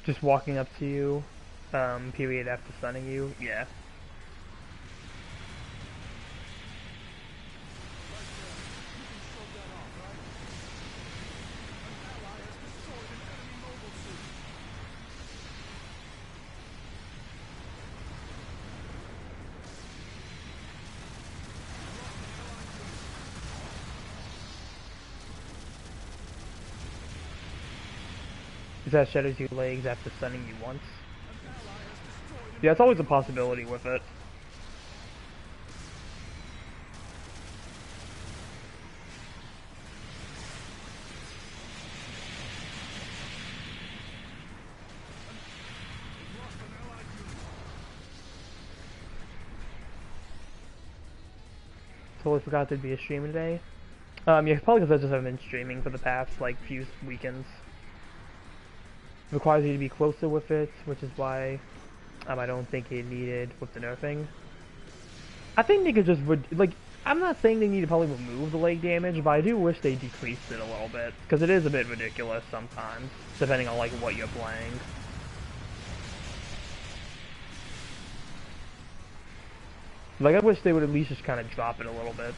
Just walking up to you, period after stunning you, yeah. That shatters your legs after stunning you once. Yeah, it's always a possibility with it. Totally forgot there'd be a stream today. Yeah, probably because I just haven't been streaming for the past, like, few weekends. It requires you to be closer with it, which is why I don't think it needed with the nerfing. I think they could just, like, I'm not saying they need to probably remove the leg damage, but I do wish they decreased it a little bit, because it is a bit ridiculous sometimes, depending on, like, what you're playing. Like, I wish they would at least just kind of drop it a little bit.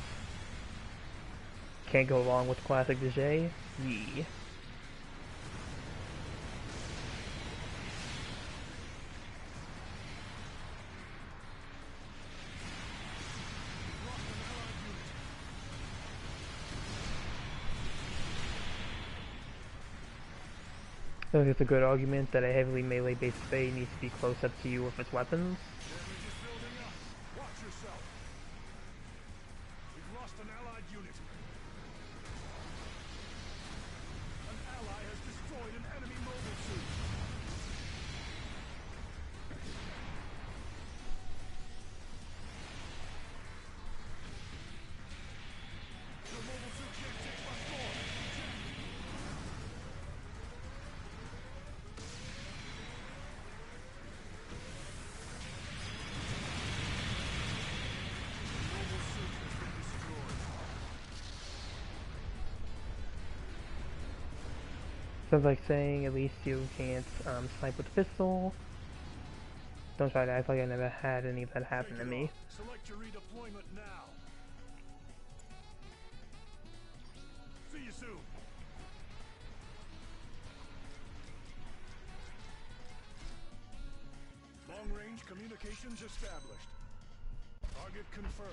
Can't go wrong with classic DJ. Yee. I think it's a good argument that a heavily melee-based Fey needs to be close up to you with its weapons. Sounds like saying at least you can't snipe with the pistol. Don't try to act like I never had any of that happen to me. Select your redeployment now. See you soon. Long-range communications established. Target confirmed.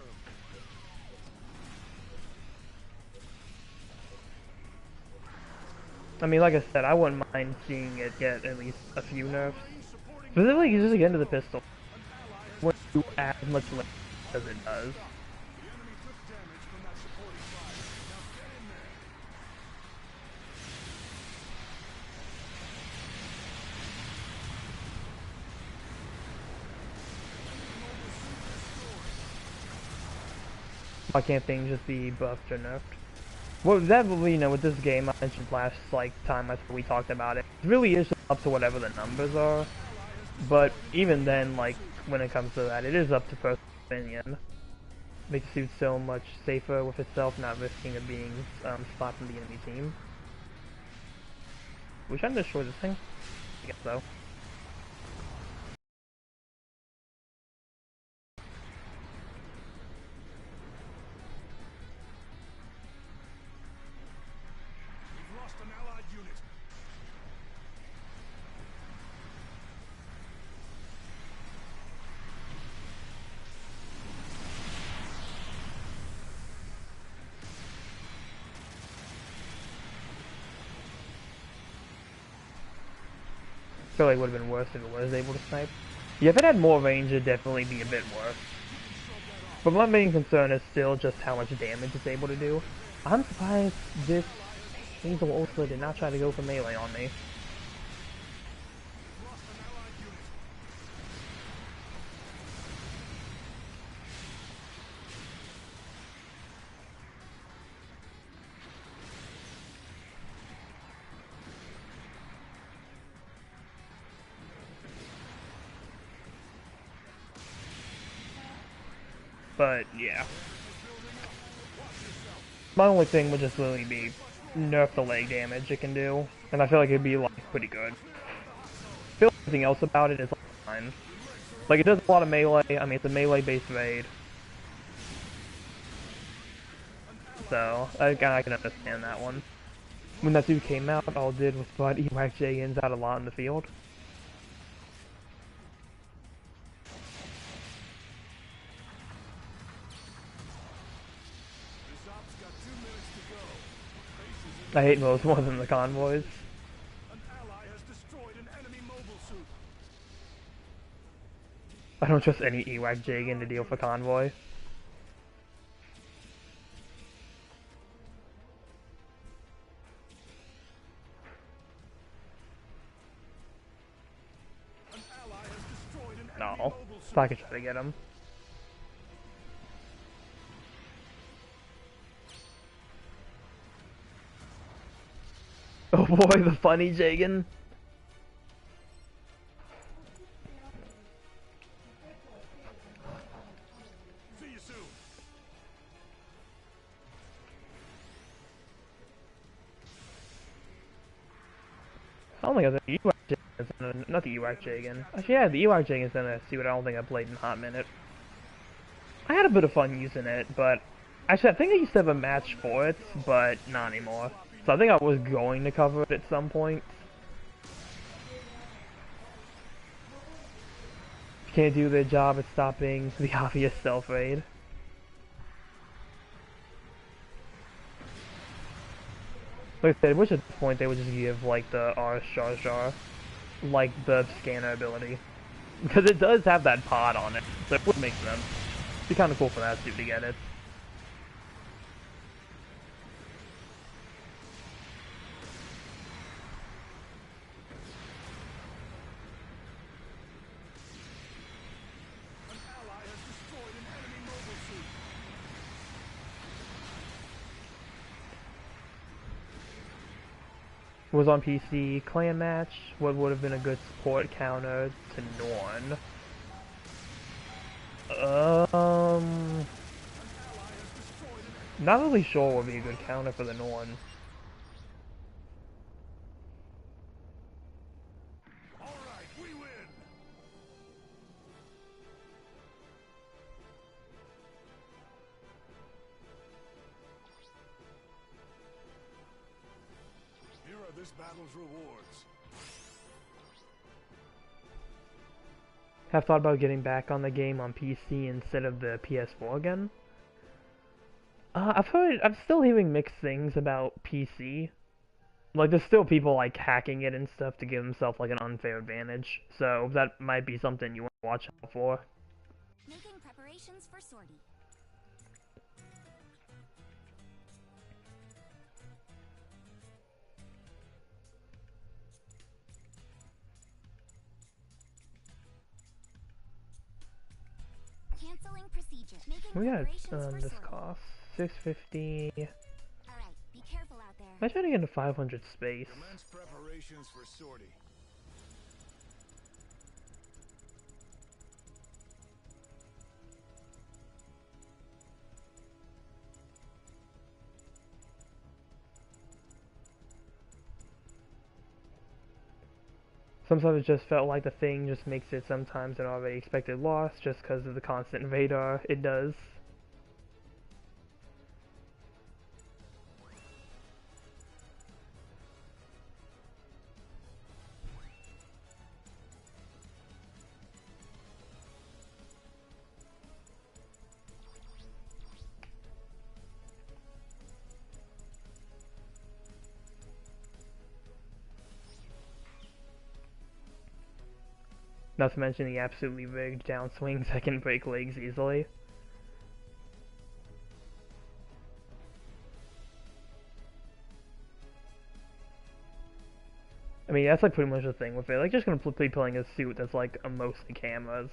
I mean, like I said, I wouldn't mind seeing it get at least a few nerfs. Specifically, just get into the pistol. When you add as much length as it does. Why can't things just be buffed or nerfed? Well, that, you know, with this game I mentioned last, like, time we talked about it, it really is up to whatever the numbers are. But even then, like, when it comes to that, it is up to personal opinion. Makes the suit so much safer with itself, not risking it being spot from the enemy team. We trying to destroy this thing? I guess so. feel like it would have been worse if it was able to snipe. Yeah, if it had more range, it'd definitely be a bit worse. But my main concern is still just how much damage it's able to do. I'm surprised this Hazel Ultra did not try to go for melee on me. But, yeah. My only thing would just really be nerf the leg damage it can do. And I feel like it'd be, like, pretty good. I feel like everything else about it is, like, fine. Like, it does a lot of melee. I mean, it's a melee-based raid. So, I can understand that one. When that dude came out, all it did was fight Ewak J-Ins out a lot in the field. I hate most more than the convoys. An ally has destroyed an enemy mobile suit. I don't trust any Ewak J-In to deal for convoy. An ally has destroyed an enemy No. mobile suit. So I could try to get him. Oh boy, the funny Jagan. See you soon. I don't think the Ewak Jagan, not the Ewak Jagan. Actually, yeah, the Ewak Jagan's in a suit I don't think I played in a hot minute. I had a bit of fun using it, but actually I think I used to have a match for it, but not anymore. So I think I was going to cover it at some point. Can't do their job at stopping the obvious stealth raid. Like I said, I wish at this point they would just give, like, the R Jar Jar, like, the scanner ability. Because it does have that pod on it, so it would make sense. It'd be kind of cool for that suit to get it. An ally has destroyed an enemy mobile suit. Was on PC, clan match, what would have been a good support counter to Norn. Not really sure what would be a good counter for the Norn. All right, we win. Here are this battle's rewards. Have thought about getting back on the game on PC instead of the PS4 again. I'm still hearing mixed things about PC. Like, there's still people, like, hacking it and stuff to give themselves, like, an unfair advantage. So, that might be something you want to watch out for. Making preparations for sortie. Canceling procedure. Making We got preparations for this sortie. cost $650. Alright, be careful out there. I'm trying to get into 500 space. Commence preparations for sortie. Sometimes it just felt like the thing just makes it sometimes an already expected loss just because of the constant radar it does. Not to mention the absolutely rigged downswings that can break legs easily. I mean, that's like pretty much the thing with it. Like, just gonna be playing a suit that's like a mostly cameras.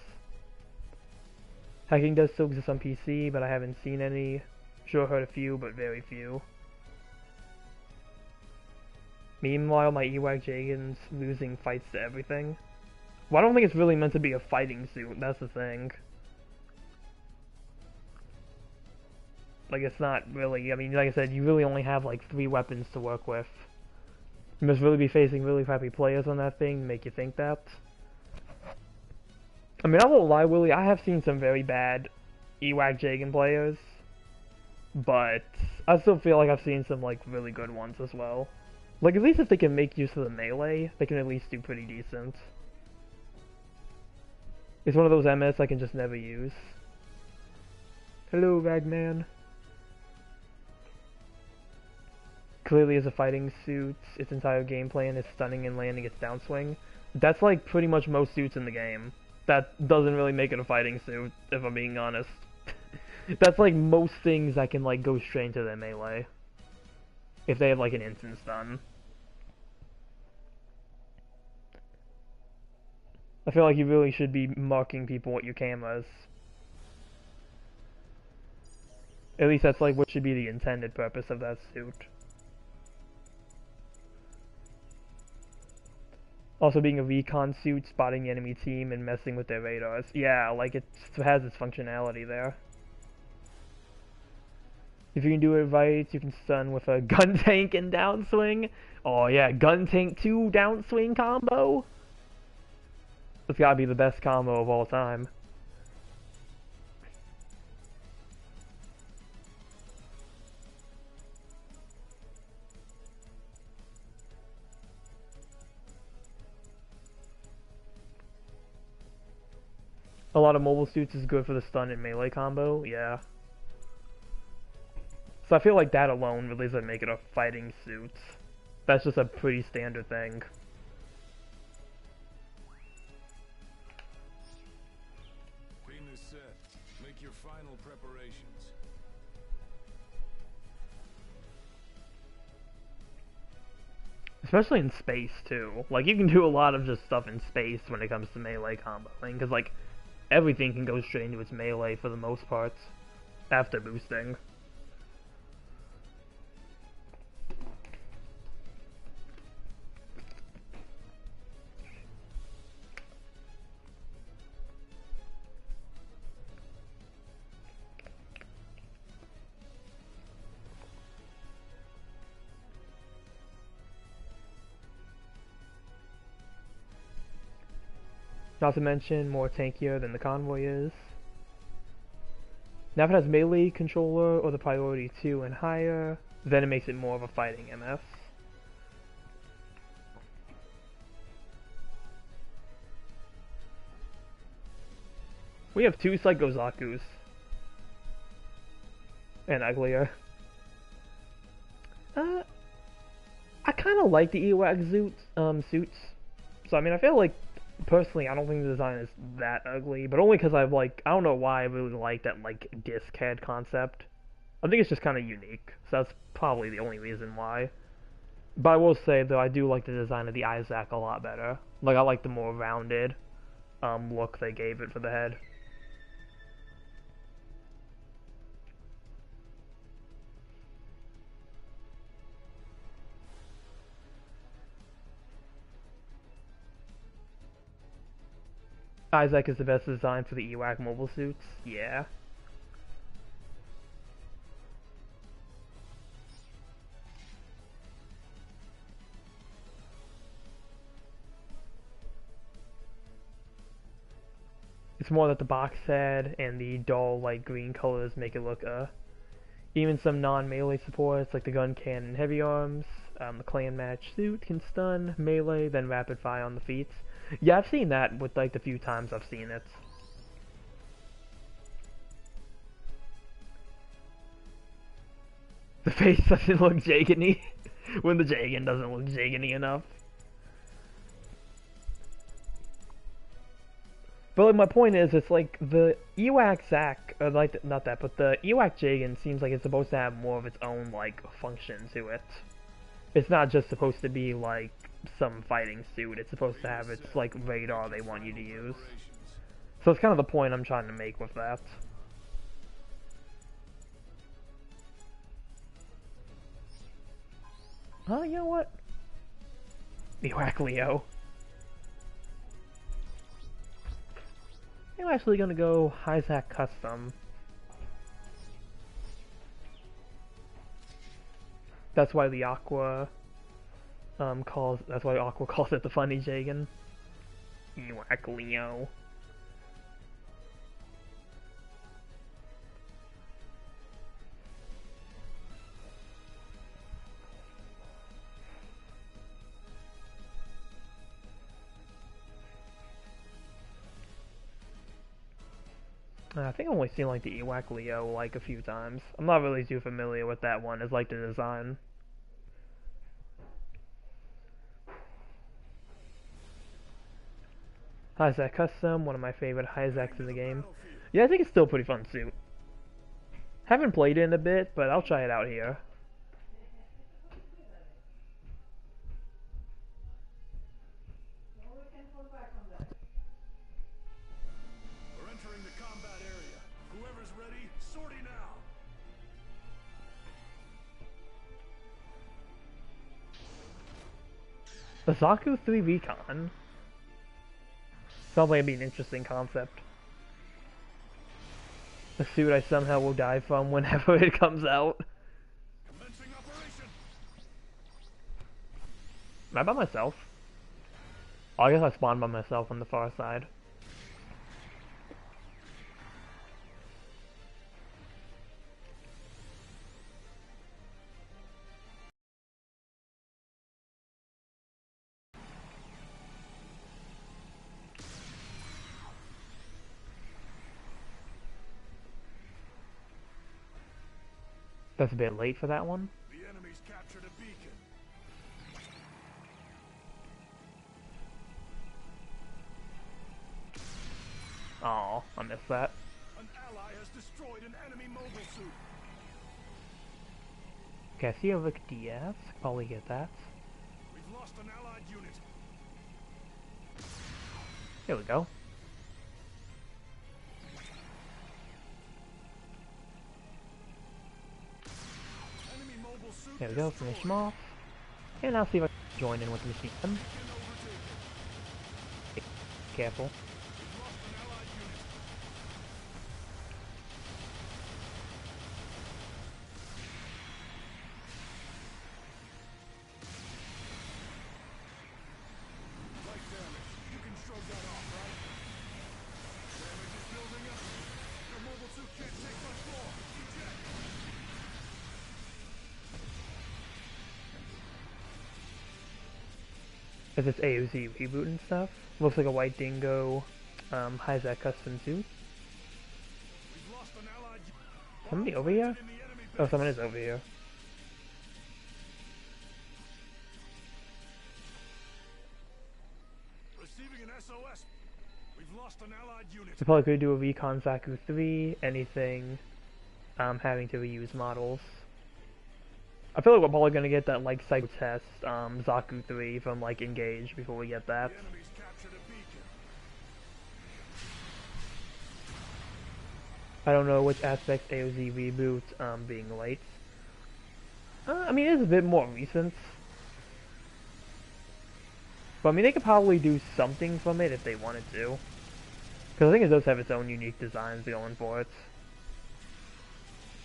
Hacking does still exist on PC, but I haven't seen any. Sure heard a few, but very few. Meanwhile, my Ewag Jagan's losing fights to everything. Well, I don't think it's really meant to be a fighting suit, that's the thing. Like, it's not really, I mean, like I said, you really only have like 3 weapons to work with. You must really be facing really crappy players on that thing to make you think that. I mean, I won't lie, Willie, I have seen some very bad Ewag Jagan players. But I still feel like I've seen some like really good ones as well. Like, at least if they can make use of the melee, they can at least do pretty decent. It's one of those MS I can just never use. Hello, Ragman. Clearly as a fighting suit, its entire game plan is stunning and landing its downswing. That's like pretty much most suits in the game. That doesn't really make it a fighting suit, if I'm being honest. That's like most things that can like go straight into their melee. If they have like an instant stun. I feel like you really should be marking people with your cameras. At least that's like what should be the intended purpose of that suit. Also being a recon suit, spotting the enemy team and messing with their radars. Yeah, like it has its functionality there. If you can do it right, you can stun with a gun tank and downswing. Oh yeah, gun tank 2 downswing combo. It's gotta be the best combo of all time. A lot of mobile suits is good for the stun and melee combo, yeah. So I feel like that alone really doesn't make it a fighting suit. That's just a pretty standard thing. Beam is set. Make your final preparations. Especially in space, too. Like, you can do a lot of just stuff in space when it comes to melee comboing, because, like, everything can go straight into its melee for the most part, after boosting. Not to mention, more tankier than the convoy is. Now if it has melee controller or the priority 2 and higher, then it makes it more of a fighting MS. We have 2 Psycho Zakus. And uglier. I kinda like the Ewag suits. So I mean, I feel like personally, I don't think the design is that ugly, but only because I don't know why I really like that, like, disc head concept. I think it's just kind of unique, so that's probably the only reason why. But I will say, though, I do like the design of the Isaac a lot better. Like, I like the more rounded look they gave it for the head. Isaac is the best design for the Ewag mobile suits? Yeah. It's more that the box head and the dull light green colors make it look even some non-melee supports like the gun cannon and heavy arms, the clan match suit can stun, melee, then rapid fire on the feet. Yeah, I've seen that with like the few times I've seen it. The face doesn't look Jagan-y when the Jagan doesn't look Jagan-y enough. But like, my point is, it's like the Ewak Zack, or like not that, but the Ewak Jagan seems like it's supposed to have more of its own like function to it. It's not just supposed to be like some fighting suit. It's supposed to have its like radar they want you to use. So it's kind of the point I'm trying to make with that. Oh, you know what? Ewak Leo. I'm actually gonna go Hyzak Custom. That's why the Aqua that's why Aqua calls it the Funny Jagan. Ewak Leo. I think I've only seen like the Ewak Leo like a few times. I'm not really too familiar with that one as like the design. Hyzak Custom, one of my favorite Hyzaks in the game. Yeah, I think it's still a pretty fun suit. Haven't played it in a bit, but I'll try it out here. We're entering the combat area. Whoever's ready, sortie now. The Zaku 3 Recon. Sounds like it'd be an interesting concept. A suit I somehow will die from whenever it comes out. Commencing operation. Am I by myself? Oh, I guess I spawned by myself on the far side. That's a bit late for that one. The enemy's captured a beacon. Oh, I missed that. An ally has destroyed an enemy mobile suit. Okay, I see a Rick Diaz. Probably get that. We've lost an allied unit. Here we go. Enemy mobile suit There we go, destroyed. finish him off. And I'll see if I can join in with the machine gun. Beacon overtaken. Careful. We've lost an allied unit. Light damage. You can shrug that off, right? Damage is building up. Your mobile suit can't take much more. Eject. Is this AOZ reboot and stuff? Looks like a white dingo, Hyzak custom suit. We've lost an allied unit. Somebody over here? In the enemy Oh, base. someone is over here. Receiving an SOS. We've lost an allied unit. We probably could do a Recon Zaku 3, anything, having to reuse models. I feel like we're probably gonna get that, like, Psycho Test, Zaku 3 from, like, Engage before we get that. The enemy's captured a beacon. I don't know which aspect AOZ reboot, being late. I mean, it is a bit more recent. But, I mean, they could probably do something from it if they wanted to. Because I think it does have its own unique designs going for it.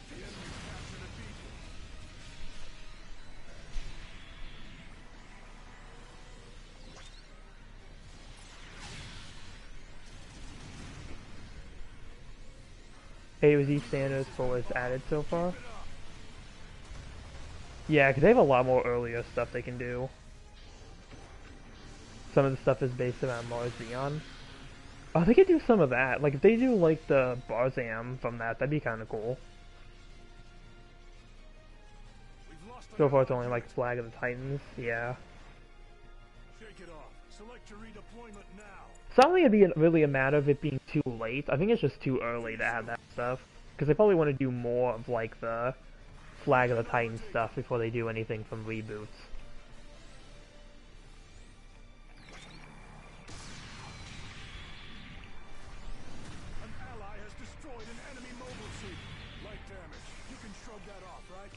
The enemy's captured a beacon. AOZ standards for what's added so far. Yeah, because they have a lot more earlier stuff they can do. Some of the stuff is based around Mars Xeon. Oh, they could do some of that. Like, if they do, like, the Barzam from that, that'd be kind of cool. We've lost an So far, it's allied only, like, unit. Flag of the Titans. Yeah. Shake it off. Select your redeployment now. It's not really a matter of it being too late. I think it's just too early to add that stuff. Because they probably want to do more of like the Flag of the Titan stuff before they do anything from reboots. An ally has destroyed an enemy mobile suit. Light damage. You can shrug that off, right?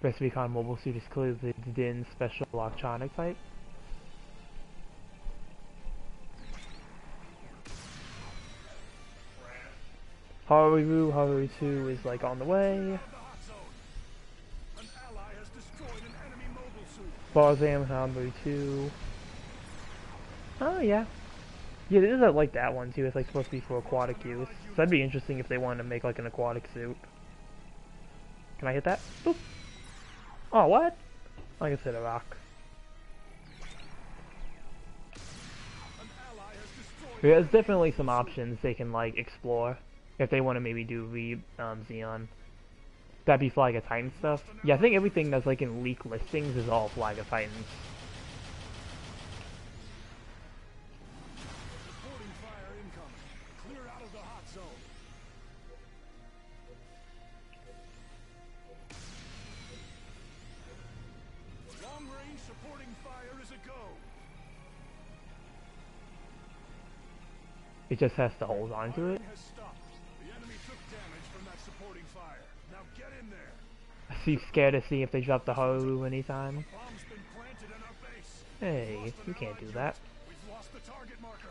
Best Recon mobile suit is clearly the Din special electronic type. Haru 2 is like on the way. The hot zone. An ally has destroyed an enemy mobile suit. Barzam Haru 2. Oh yeah. Yeah, it is like that one too. It's like supposed to be for aquatic use. So that'd be interesting if they wanted to make like an aquatic suit. Can I hit that? Boop. Oh, what? I guess hit a rock. An ally has destroyed. There's definitely some options they can like explore if they want to maybe do Xeon. That'd be Flag of Titan stuff. Yeah, I think everything that's like in leak listings is all Flag of Titans. Reporting fire incoming. Clear out of the hot zone. Long range supporting fire is a go. It just has to hold on to it. Firing has stopped. The enemy took damage from that supporting fire. Now get in there. I'm scared to see if they drop the Haru anytime. Bomb's been planted in our base. Hey, you can't do that. We've lost the target marker.